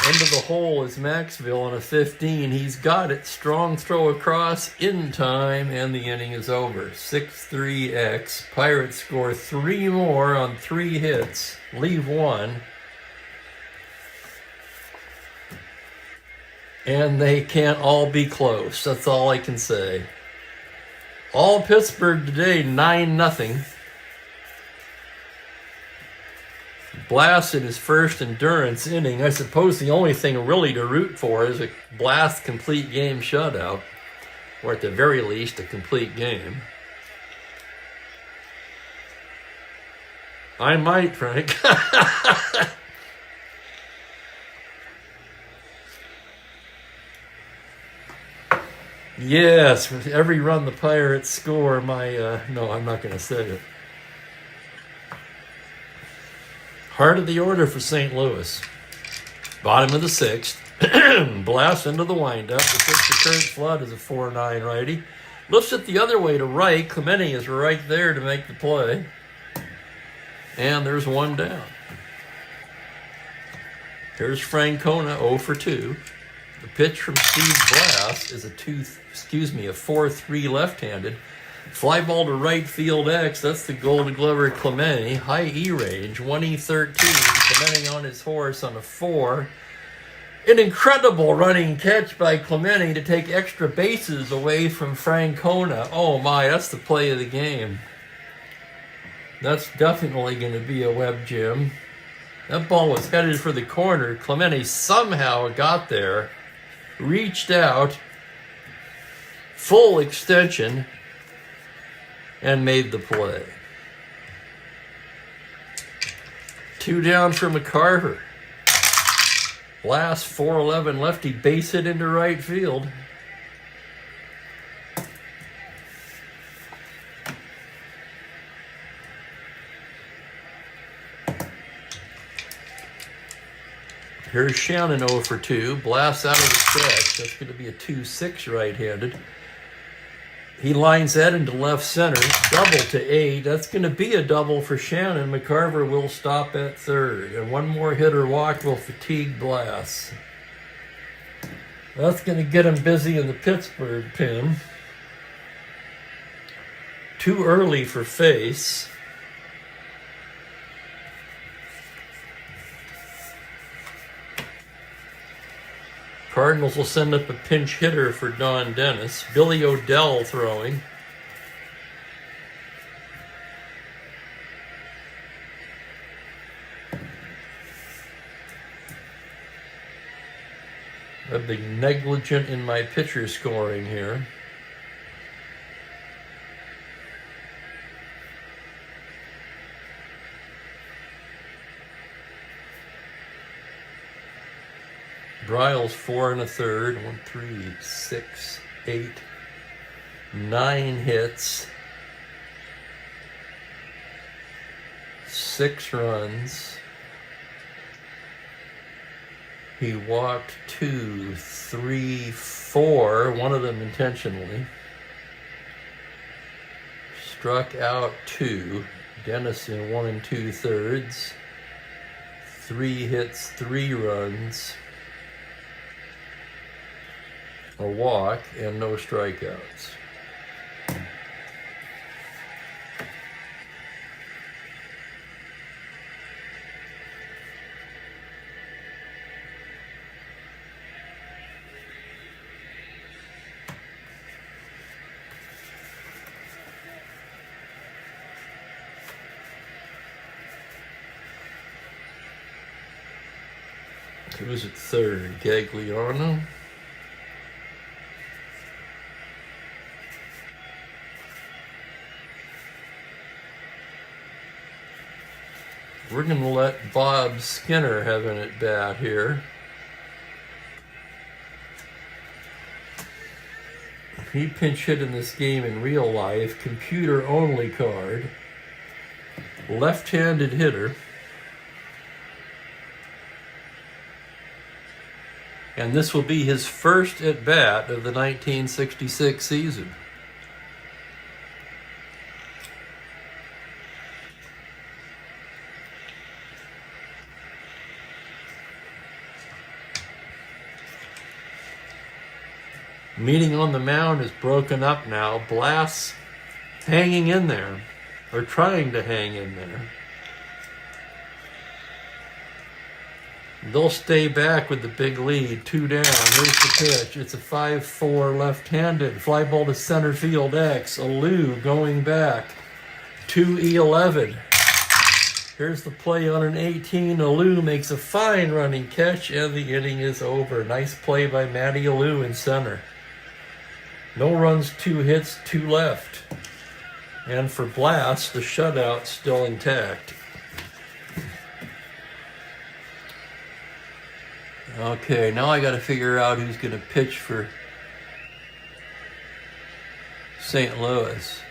Into the hole is Maxville on a 15. He's got it. Strong throw across in time, and the inning is over. 6-3 X. Pirates score 3 more on 3 hits. Leave 1. And they can't all be close. That's all I can say. All Pittsburgh today, 9-0. Blast in his first endurance inning. I suppose the only thing really to root for is a Blast complete game shutout. Or at the very least, a complete game. I might, Frank. Yes, with every run the Pirates score, no, I'm not going to say it. Heart of the order for St. Louis. Bottom of the 6th. Blast into the windup. The pitch to Kurt Flood is a 4-9 righty. Lifts it the other way to right. Clemente is right there to make the play. And there's 1 down. Here's Francona, 0 for 2. The pitch from Steve Blast is a 4-3 left-handed. Fly ball to right field X. That's the Gold Glover Clemente. High E range, 1E13. Clemente on his horse on a 4. An incredible running catch by Clemente to take extra bases away from Francona. Oh my, that's the play of the game. That's definitely going to be a web gem. That ball was headed for the corner. Clemente somehow got there, reached out, full extension, and made the play. 2 down for McCarver. Last 4-11 lefty base hit into right field. Here's Shannon 0 for 2. Blasts out of the stretch. That's going to be a 2-6 right-handed. He lines that into left center. Double to 8. That's going to be a double for Shannon. McCarver will stop at third. And one more hitter walk will fatigue Blass. That's going to get him busy in the Pittsburgh pin. Too early for face. Cardinals will send up a pinch hitter for Don Dennis. Billy Odell throwing. I've been negligent in my pitcher scoring here. Bryles 4 1/3, 1, 3, 6, 8, 9 hits, 6 runs. He walked 2, 3, 4, one of them intentionally. Struck out 2. Dennis in 1 2/3. 3 hits, 3 runs. A walk, and no strikeouts. Who's at third? Gagliano? We're going to let Bob Skinner have an at-bat here. He pinch hit in this game in real life. Computer-only card. Left-handed hitter. And this will be his first at-bat of the 1966 season. Meeting on the mound is broken up now. Blass hanging in there, or trying to hang in there. They'll stay back with the big lead. 2 down. Here's the pitch. It's a 5-4 left-handed. Fly ball to center field X. Alou going back. 2-11. Here's the play on an 18. Alou makes a fine running catch, and the inning is over. Nice play by Matty Alou in center. No runs, 2 hits, 2 left. And for Blass, the shutout still intact. Okay, now I got to figure out who's going to pitch for St. Louis.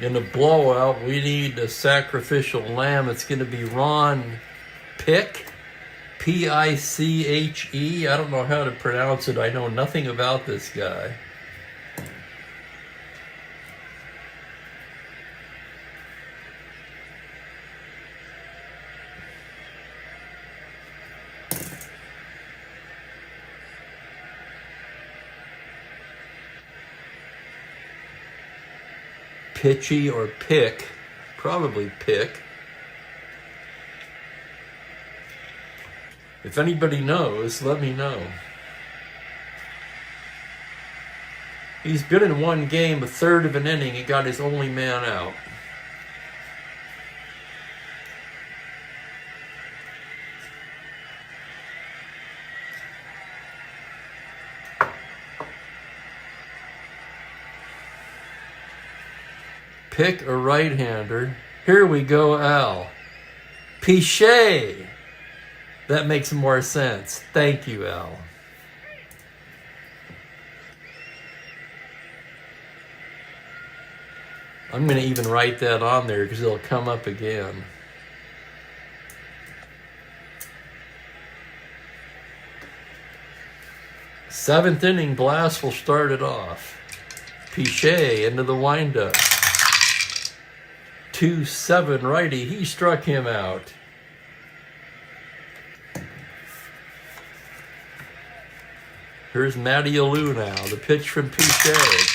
In a blowout, we need a sacrificial lamb. It's going to be Ron Pick, P-I-C-H-E. I don't know how to pronounce it. I know nothing about this guy. Pitchy or Pick, probably Pick. If anybody knows, let me know. He's good in one game, a third of an inning. He got his only man out. Pick a right-hander. Here we go, Al. Pichet. That makes more sense. Thank you, Al. I'm going to even write that on there because it'll come up again. Seventh inning, Blast will start it off. Pichet into the windup. 2-7 righty. He struck him out. Here's Matty Alou now. The pitch from Pichet.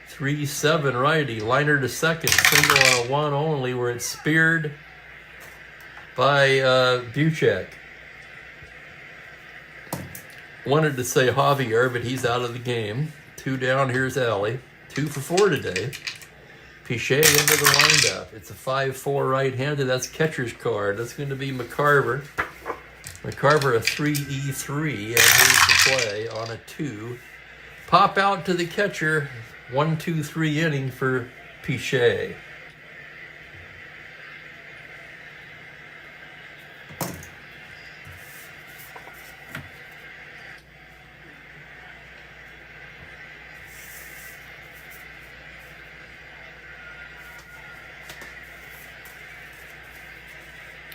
3-7 righty. Liner to second. Single on a one only where it's speared by Buchek. Wanted to say Javier, but he's out of the game. 2 down. Here's Alley. 2 for 4 today. Pichet into the windup. It's a 5-4 right-handed. That's catcher's card. That's going to be McCarver. McCarver a 3-E-3, and here's the play on a 2. Pop out to the catcher. 1-2-3 inning for Pichet.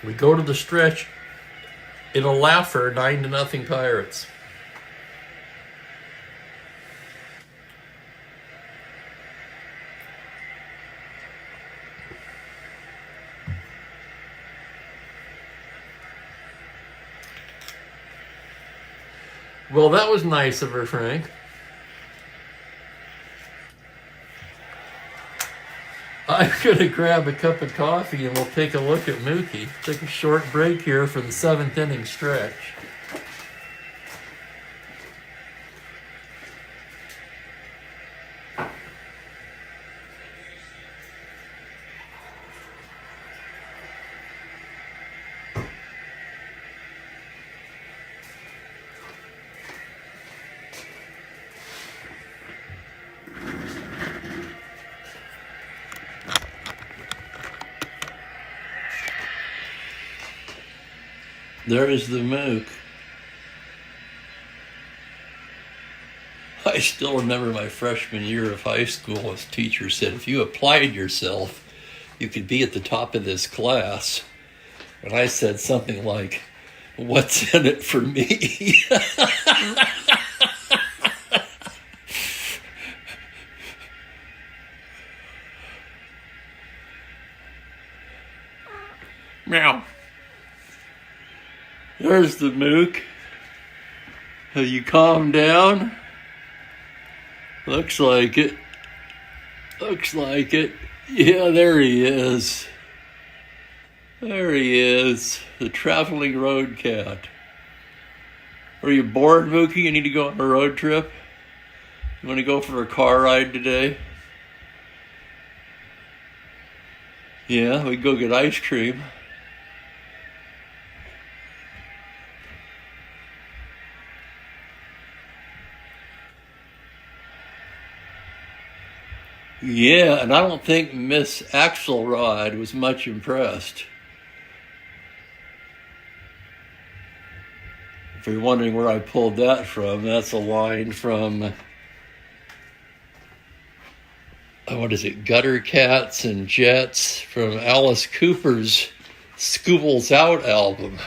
We go to the stretch in a laugher, 9-0 Pirates. Well, that was nice of her, Frank. I'm going to grab a cup of coffee and we'll take a look at Mookie. Take a short break here for the 7th inning stretch. There is the Mook. I still remember my freshman year of high school, his teacher said, if you applied yourself, you could be at the top of this class. And I said something like, what's in it for me? Meow. There's the Mook. Have you calmed down? Looks like it. Looks like it. Yeah, there he is. There he is. The traveling road cat. Are you bored, Mookie? You need to go on a road trip? You want to go for a car ride today? Yeah, we go get ice cream. Yeah, and I don't think Miss Axelrod was much impressed. If you're wondering where I pulled that from, that's a line from, what is it, Gutter Cats and Jets from Alice Cooper's Scoobles Out album.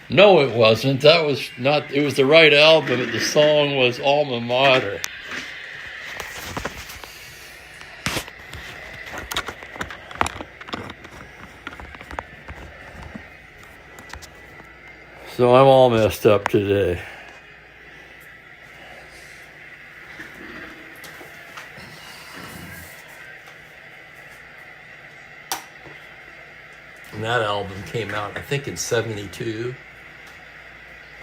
No, it wasn't. That was not, it was the right album, but the song was Alma Mater. So I'm all messed up today. And that album came out, I think, in 72.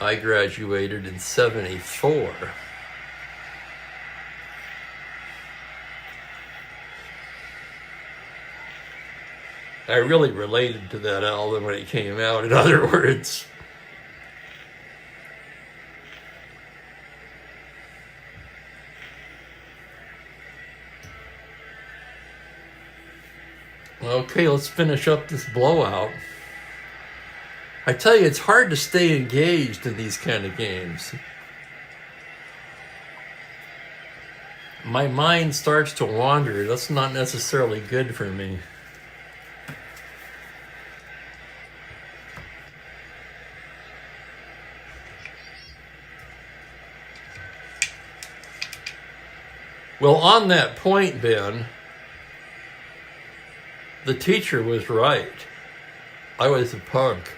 I graduated in 74. I really related to that album when it came out, in other words. Okay, let's finish up this blowout. I tell you, it's hard to stay engaged in these kind of games. My mind starts to wander. That's not necessarily good for me. Well, on that point, Ben, the teacher was right. I was a punk.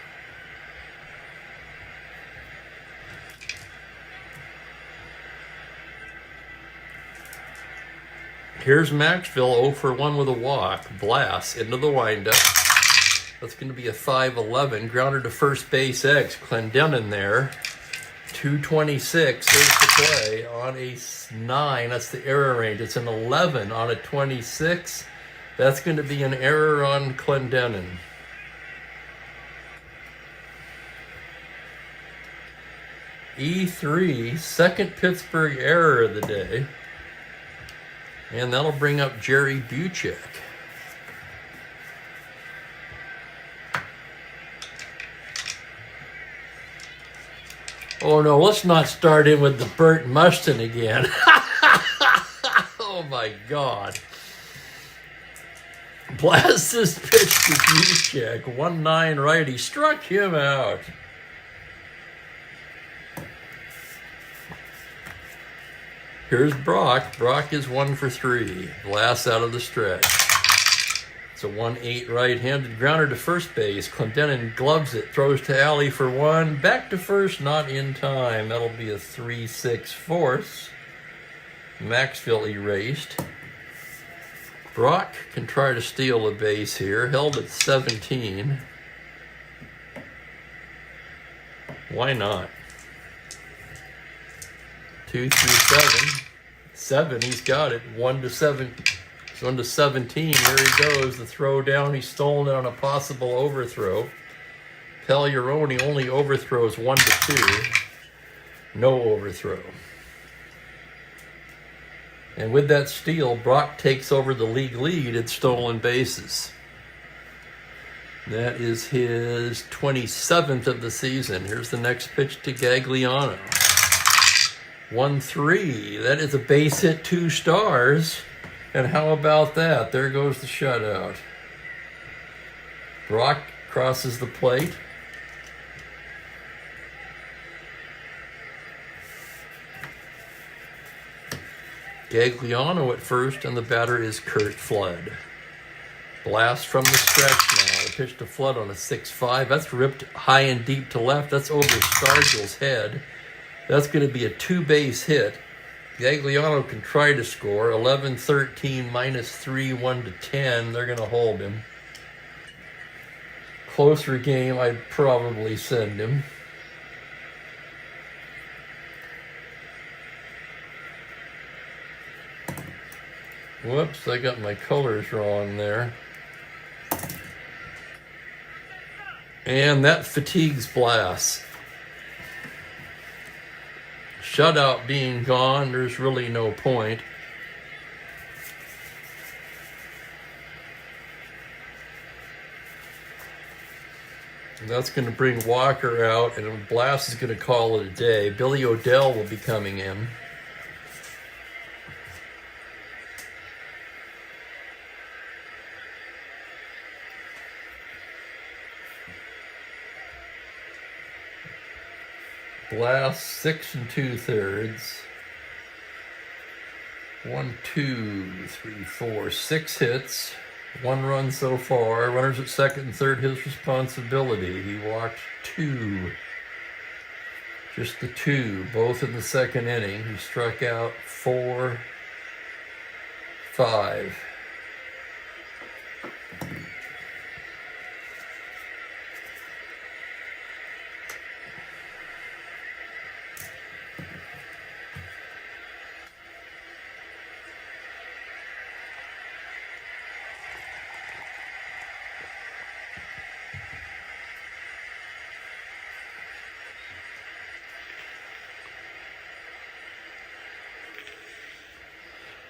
Here's Maxville 0 for 1 with a walk. Blast into the windup. That's going to be a 5-11. Grounded to first base X. Clendenin there. 226. There's the play on a 9. That's the error range. It's an 11 on a 26. That's going to be an error on Clendenin. E3, second Pittsburgh error of the day. And that'll bring up Jerry Buchek. Oh no, let's not start in with the Burt Mustin again. Oh my God. Blast this pitch to Buchek. 1-9 righty. Struck him out. Here's Brock. Brock is 1 for 3. Blast out of the stretch. It's a 1-8 right-handed grounder to first base. Clendenin gloves it. Throws to alley for 1. Back to first, not in time. That'll be a 3-6 force. Maxville erased. Brock can try to steal a base here. Held at 17. Why not? 2 through 7. 7, he's got it. 1 to 7. It's 1 to 17. There he goes. The throw down. He's stolen it on a possible overthrow. Pagliarone only overthrows 1 to 2. No overthrow. And with that steal, Brock takes over the league lead in stolen bases. That is his 27th of the season. Here's the next pitch to Gagliano. 1-3. That is a base hit, 2 stars. And how about that? There goes the shutout. Brock crosses the plate. Gagliano at first, and the batter is Kurt Flood. Blast from the stretch now. The pitch to Flood on a 6-5. That's ripped high and deep to left. That's over Stargell's head. That's going to be a 2-base hit. Gagliano can try to score. 11-13 -3, 1 to 10. They're going to hold him. Closer game, I'd probably send him. Whoops, I got my colors wrong there. And that fatigues Blast. Shutout being gone, there's really no point. And that's going to bring Walker out, and Blast is going to call it a day. Billy O'Dell will be coming in. Blast 6 2/3. 1, 2, 3, 4, 6 hits. 1 run so far. Runners at second and third, his responsibility. He walked 2. Just the 2, both in the second inning. He struck out 4, 5.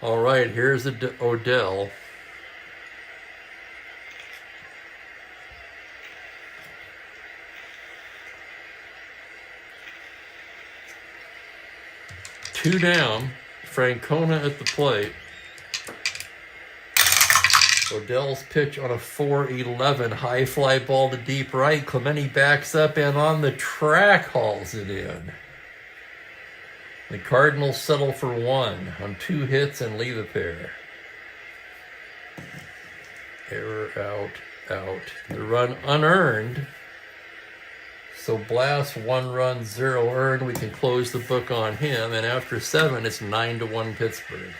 All right, here's the Odell. Two down, Francona at the plate. Odell's pitch on a 4-11 high fly ball to deep right. Clemente backs up and on the track hauls it in. The Cardinals settle for one on 2 hits and leave a pair. Error, out. The run unearned. So Blast 1 run, 0 earned. We can close the book on him. And after 7, it's 9-1 Pittsburgh.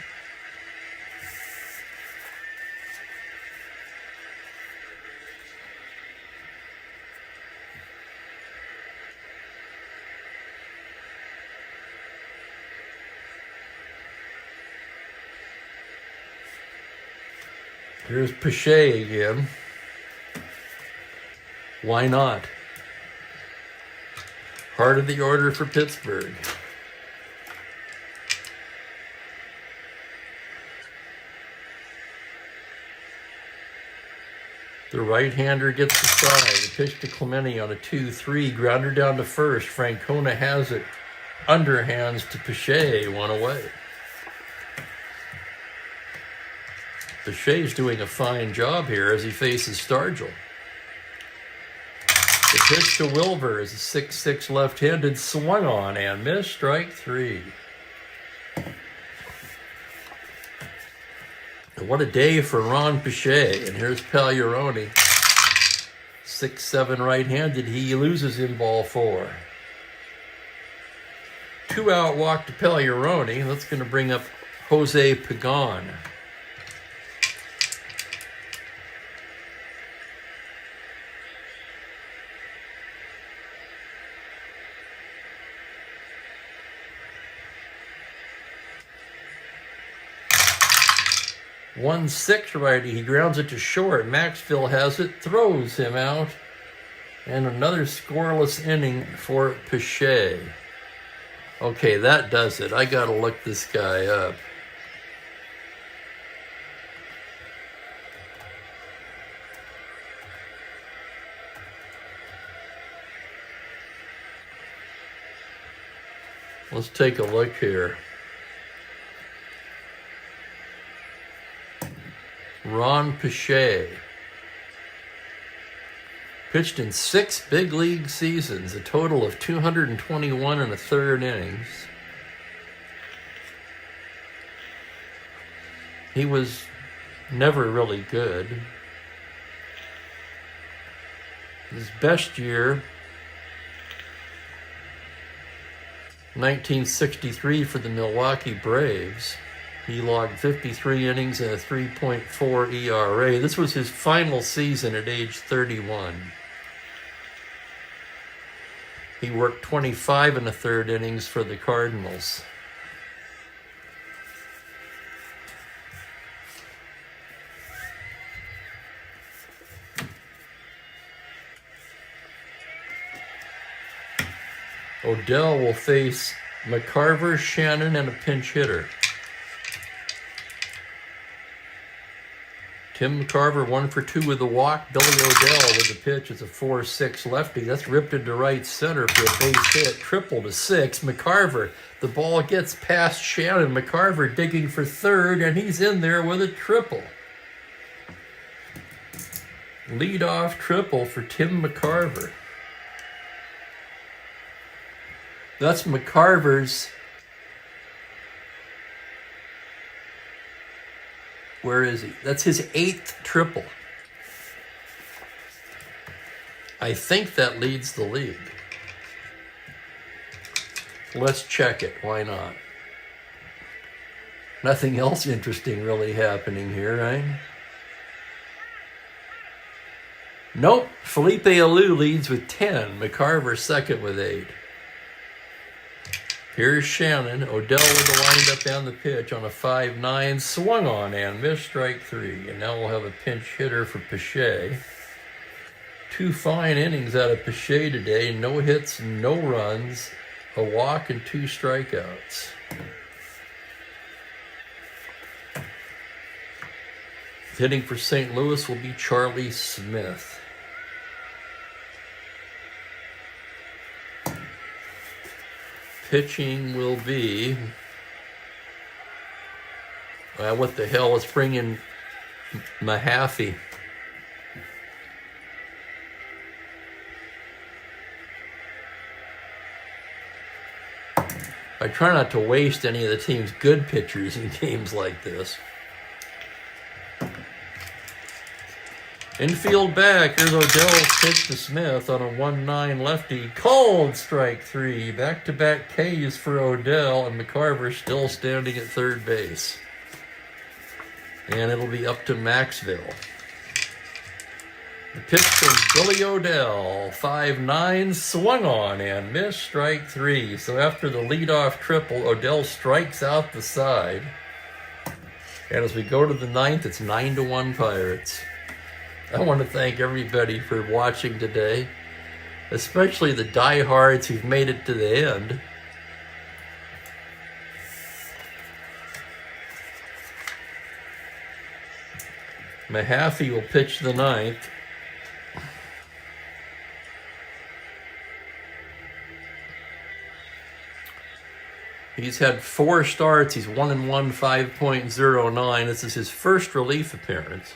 Here's Pache again. Why not? Heart of the order for Pittsburgh. The right-hander gets the side. The pitch to Clemente on a 2-3. Grounder down to first. Francona has it. Underhands to Pache. 1 away. Pache's doing a fine job here as he faces Stargell. The pitch to Wilbur is a 6-6 left-handed swung on and missed. Strike 3. And what a day for Ron Pache. And here's Pagliarone. 6-7 right-handed. He loses in ball 4. 2-out walk to Pagliarone. That's going to bring up Jose Pagan. One 6 righty, he grounds it to short. Maxfield has it, throws him out. And another scoreless inning for Pache. Okay, that does it. I gotta look this guy up. Let's take a look here. Ron Pache pitched in 6 big league seasons, a total of 221 1/3 innings. He was never really good. His best year, 1963 for the Milwaukee Braves. He logged 53 innings and a 3.4 ERA. This was his final season at age 31. He worked 25 1/3 innings for the Cardinals. Odell will face McCarver, Shannon, and a pinch hitter. Tim McCarver 1 for 2 with the walk. Billy Odell with the pitch. It's a 4-6 lefty. That's ripped into right center for a base hit. Triple to 6. McCarver, the ball gets past Shannon. McCarver digging for third, and he's in there with a triple. Lead-off triple for Tim McCarver. That's McCarver's... Where is he? That's his 8th triple. I think that leads the league. Let's check it. Why not? Nothing else interesting really happening here, right? Nope. Felipe Alou leads with 10. McCarver second with 8. Here's Shannon. Odell with the windup and the pitch on a 5-9. Swung on and missed. Strike 3. And now we'll have a pinch hitter for Pache. 2 fine innings out of Pache today. No hits, no runs, a walk, and 2 strikeouts. Hitting for St. Louis will be Charlie Smith. Pitching will be, what the hell, let's bring in Mahaffey. I try not to waste any of the team's good pitchers in games like this. Infield back, here's Odell's pitch to Smith on a 1-9 lefty. Called strike 3. Back-to-back Ks for Odell, and McCarver still standing at third base. And it'll be up to Maxville. The pitch from Billy Odell, 5-9, swung on and missed, strike 3. So after the leadoff triple, Odell strikes out the side. And as we go to the ninth, it's 9-1 Pirates. I want to thank everybody for watching today, especially the diehards who've made it to the end. Mahaffey will pitch the ninth. He's had 4 starts. He's 1-1, 5.09. This is his first relief appearance.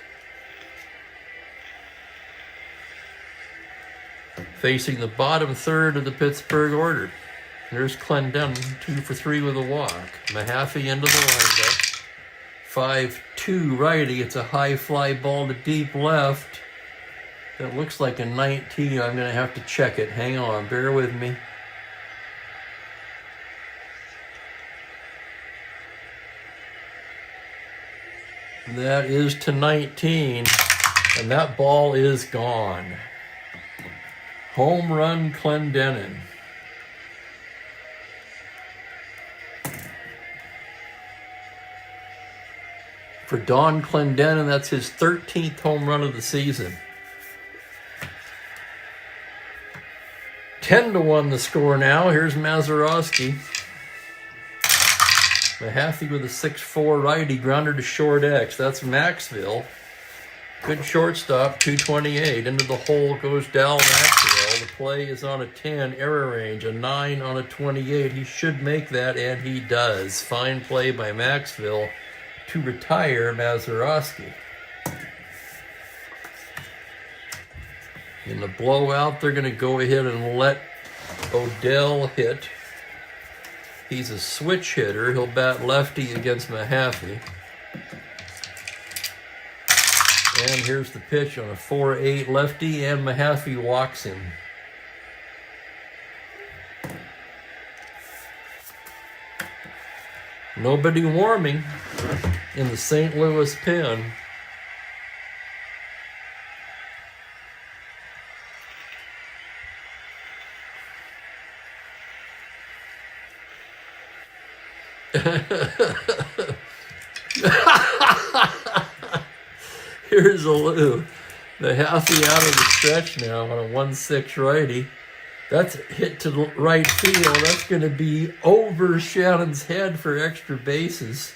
Facing the bottom third of the Pittsburgh order. There's Clendenin, 2 for 3 with a walk. Mahaffey into the windup. 5-2 righty. It's a high fly ball to deep left. That looks like a 19. I'm going to have to check it. Hang on. Bear with me. That is to 19. And that ball is gone. Home run Clendenin. For Don Clendenin, that's his 13th home run of the season. 10-1 the score now. Here's Mazeroski. Mahaffey with a 6-4 righty, grounder to short X. That's Maxville. Good shortstop, 228. Into the hole goes Dal Maxwell. The play is on a 10, error range, a 9 on a 28. He should make that, and he does. Fine play by Maxville to retire Mazeroski. In the blowout, they're going to go ahead and let Odell hit. He's a switch hitter. He'll bat lefty against Mahaffey. And here's the pitch on a 4-8 lefty, and Mahaffey walks him. Nobody warming in the St. Louis pen. Here's Alou. Mahaffey out of the stretch now on a 1-6 righty. That's hit to the right field. That's going to be over Shannon's head for extra bases.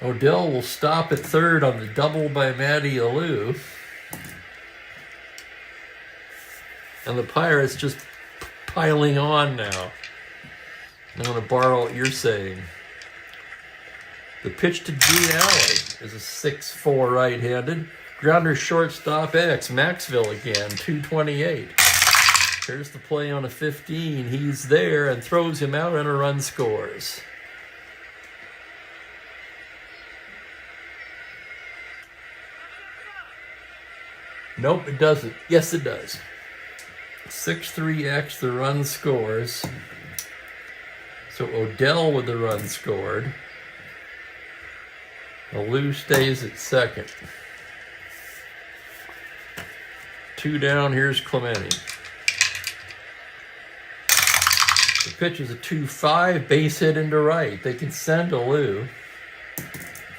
Odell will stop at third on the double by Matty Alou. And the Pirates just piling on now. I'm going to borrow what you're saying. The pitch to Gene Alley is a 6-4 right-handed. Grounder shortstop X. Maxville again, 228. Here's the play on a 15. He's there and throws him out, and a run scores. Nope, it doesn't. Yes, it does. 6-3X, the run scores. So Odell with the run scored. Alou stays at second. 2 down, here's Clemente. The pitch is a 2-5, base hit into right. They can send Alou.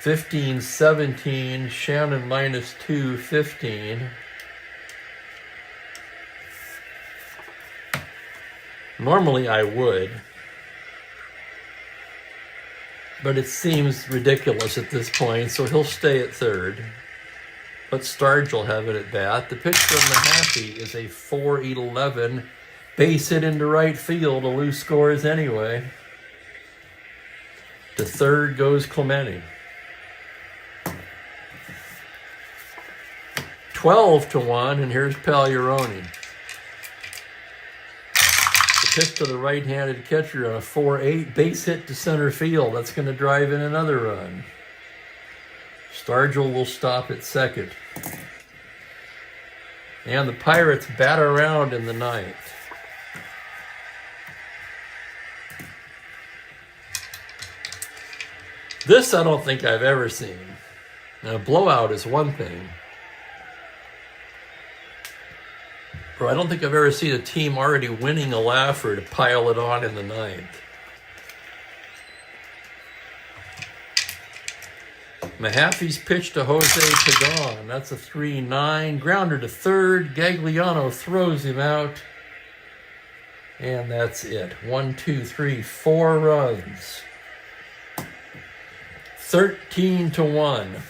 15-17, Shannon -2, 15. Normally I would. but it seems ridiculous at this point, so he'll stay at third. But Starge will have it at bat. The pitch from Mahaffey is a 4-11 base hit into right field. A loose scores anyway. To third goes Clemente. 12-1, and here's Pagliarone. The pitch to the right-handed catcher on a 4-8 base hit to center field. That's going to drive in another run. Stargell will stop at second. And the Pirates bat around in the ninth. This I don't think I've ever seen. Now, a blowout is one thing. But I don't think I've ever seen a team already winning a laugher to pile it on in the ninth. Mahaffey's pitch to Jose Pagan. That's a 3-9. Grounder to third. Gagliano throws him out. And that's it. 1, 2, 3, 4 runs. 13-1.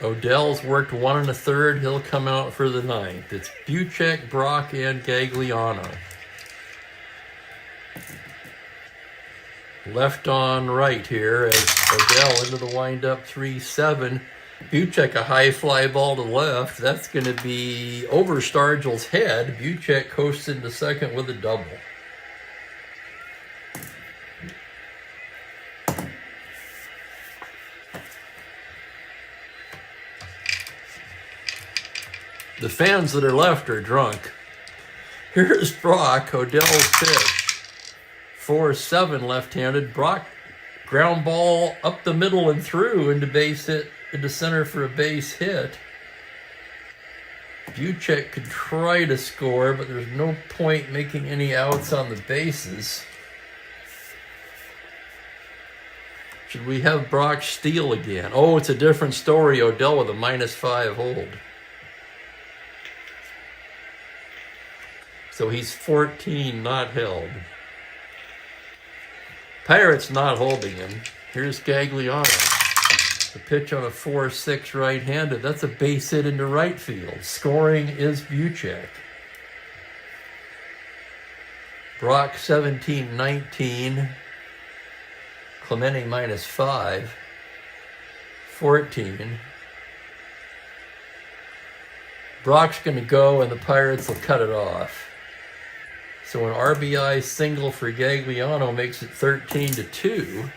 Odell's worked 1 1/3. He'll come out for the ninth. It's Buchek, Brock, and Gagliano. Left on right here as Odell into the windup 3-7. Buchek a high fly ball to left. That's going to be over Stargell's head. Buchek coasts into second with a double. The fans that are left are drunk. Here's Brock, Odell's pitch. 4-7 left-handed. Brock ground ball up the middle and through into base hit, into center for a base hit. Buchek could try to score, but there's no point making any outs on the bases. Should we have Brock steal again? Oh, it's a different story. Odell with a -5 hold. So he's 14 not held. Pirates not holding him. Here's Gagliano. The pitch on a 4-6 right-handed. That's a base hit into right field. Scoring is Buchek. Brock 17-19. Clemente -5. 14. Brock's going to go and the Pirates will cut it off. So an RBI single for Gagliano makes it 13-2.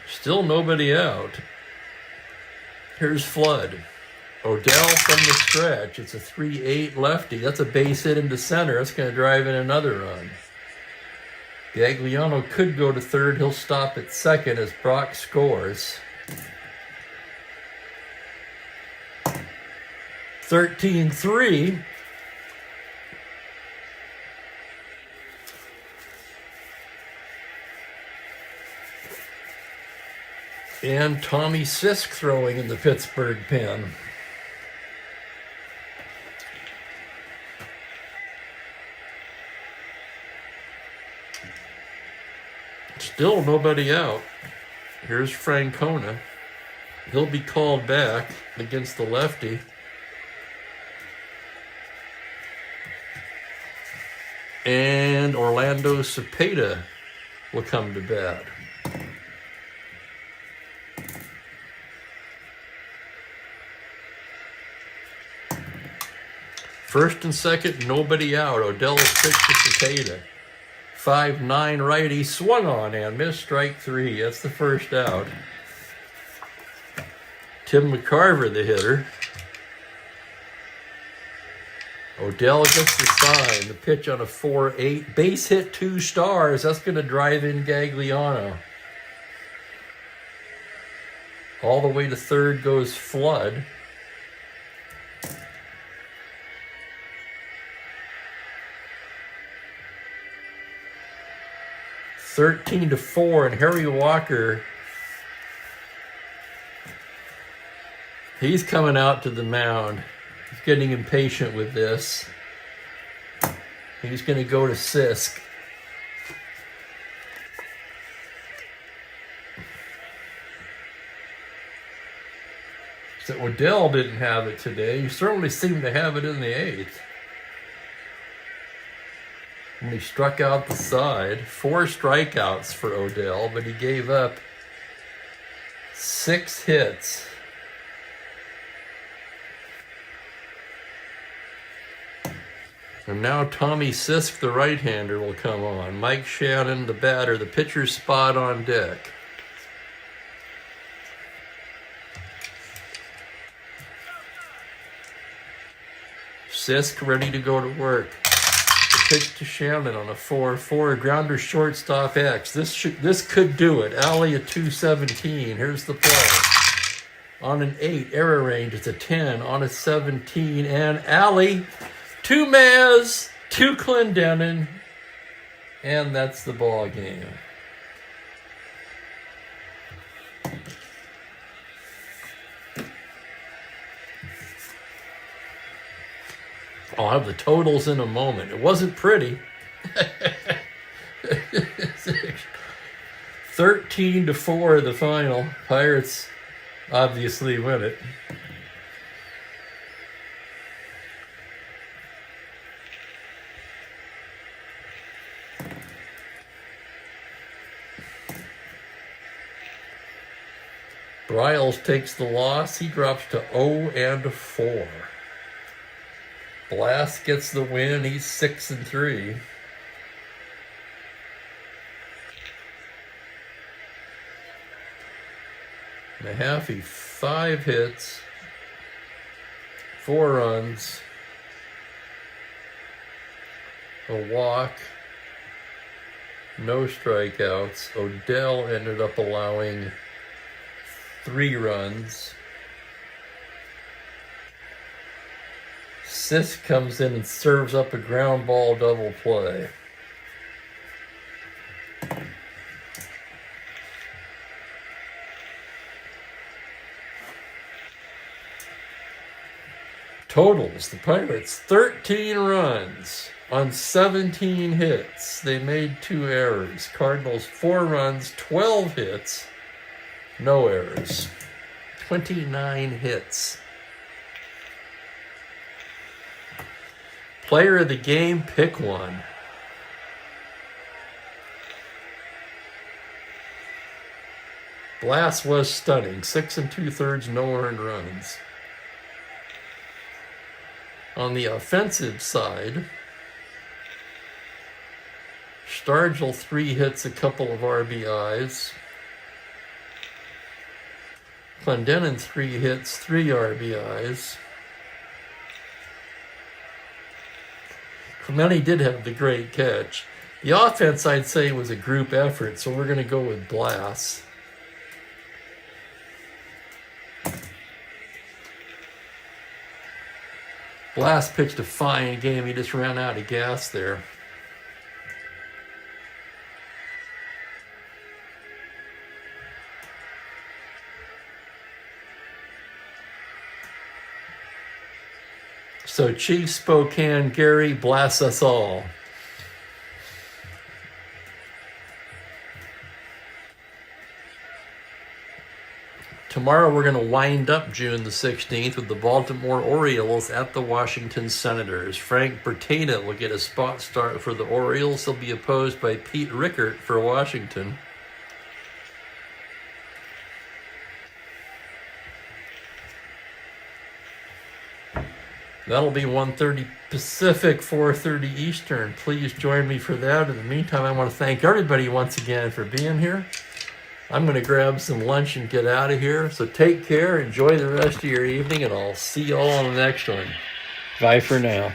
Still nobody out. Here's Flood. Odell from the stretch. It's a 3-8 lefty. That's a base hit into center. That's going to drive in another run. Gagliano could go to third. He'll stop at second as Brock scores. 13-3. And Tommy Sisk throwing in the Pittsburgh pen. Still nobody out. Here's Francona. He'll be called back against the lefty. And Orlando Cepeda will come to bat. First and second, nobody out. Odell's pitch to Cepeda. 5'9" righty, swung on and missed, strike 3. That's the first out. Tim McCarver, the hitter. Odell gets the sign. The pitch on a 4-8. Base hit, 2 stars. That's going to drive in Gagliano. All the way to third goes Flood. (13-4), and Harry Walker He's coming out to the mound. He's getting impatient with this. He's going to go to Sisk. So Odell didn't have it today. He certainly seemed to have it in the 8th. And he struck out the side. 4 strikeouts for Odell, but he gave up 6 hits. And now Tommy Sisk, the right-hander, will come on. Mike Shannon, the batter, the pitcher's spot on deck. Sisk ready to go to work. The pitch to Shannon on a 4-4 grounder shortstop X. This could do it. Alley at 217. Here's the play. On an 8, error range. It's a 10. On a 17, and Alley. 2 Maz, 2 Clendenin, and that's the ball game. I'll have the totals in a moment. It wasn't pretty. 13-4 the final. Pirates obviously win it. Bryles takes the loss. He drops to 0-4. Blast gets the win. He's 6-3. Mahaffey, 5 hits, 4 runs, a walk, no strikeouts. Odell ended up allowing 3 runs. Sisk comes in and serves up a ground ball double play. Totals, the Pirates, 13 runs on 17 hits. They made 2 errors. Cardinals, 4 runs, 12 hits, no errors. 29 hits. Player of the game, pick one. Blast was stunning. 6 2/3, no earned runs. On the offensive side, Stargell 3 hits, a couple of RBIs. Clendenin 3 hits, 3 RBIs. Clemente did have the great catch. The offense, I'd say, was a group effort, so we're going to go with Blast. Blast pitched a fine game. He just ran out of gas there. So Chief Spokane, Gary, bless us all. Tomorrow we're going to wind up June the 16th with the Baltimore Orioles at the Washington Senators. Frank Bertata will get a spot start for the Orioles. He'll be opposed by Pete Rickert for Washington. That'll be 1:30 Pacific, 4:30 Eastern. Please join me for that. In the meantime, I want to thank everybody once again for being here. I'm going to grab some lunch and get out of here. So take care, enjoy the rest of your evening, and I'll see you all on the next one. Bye for now.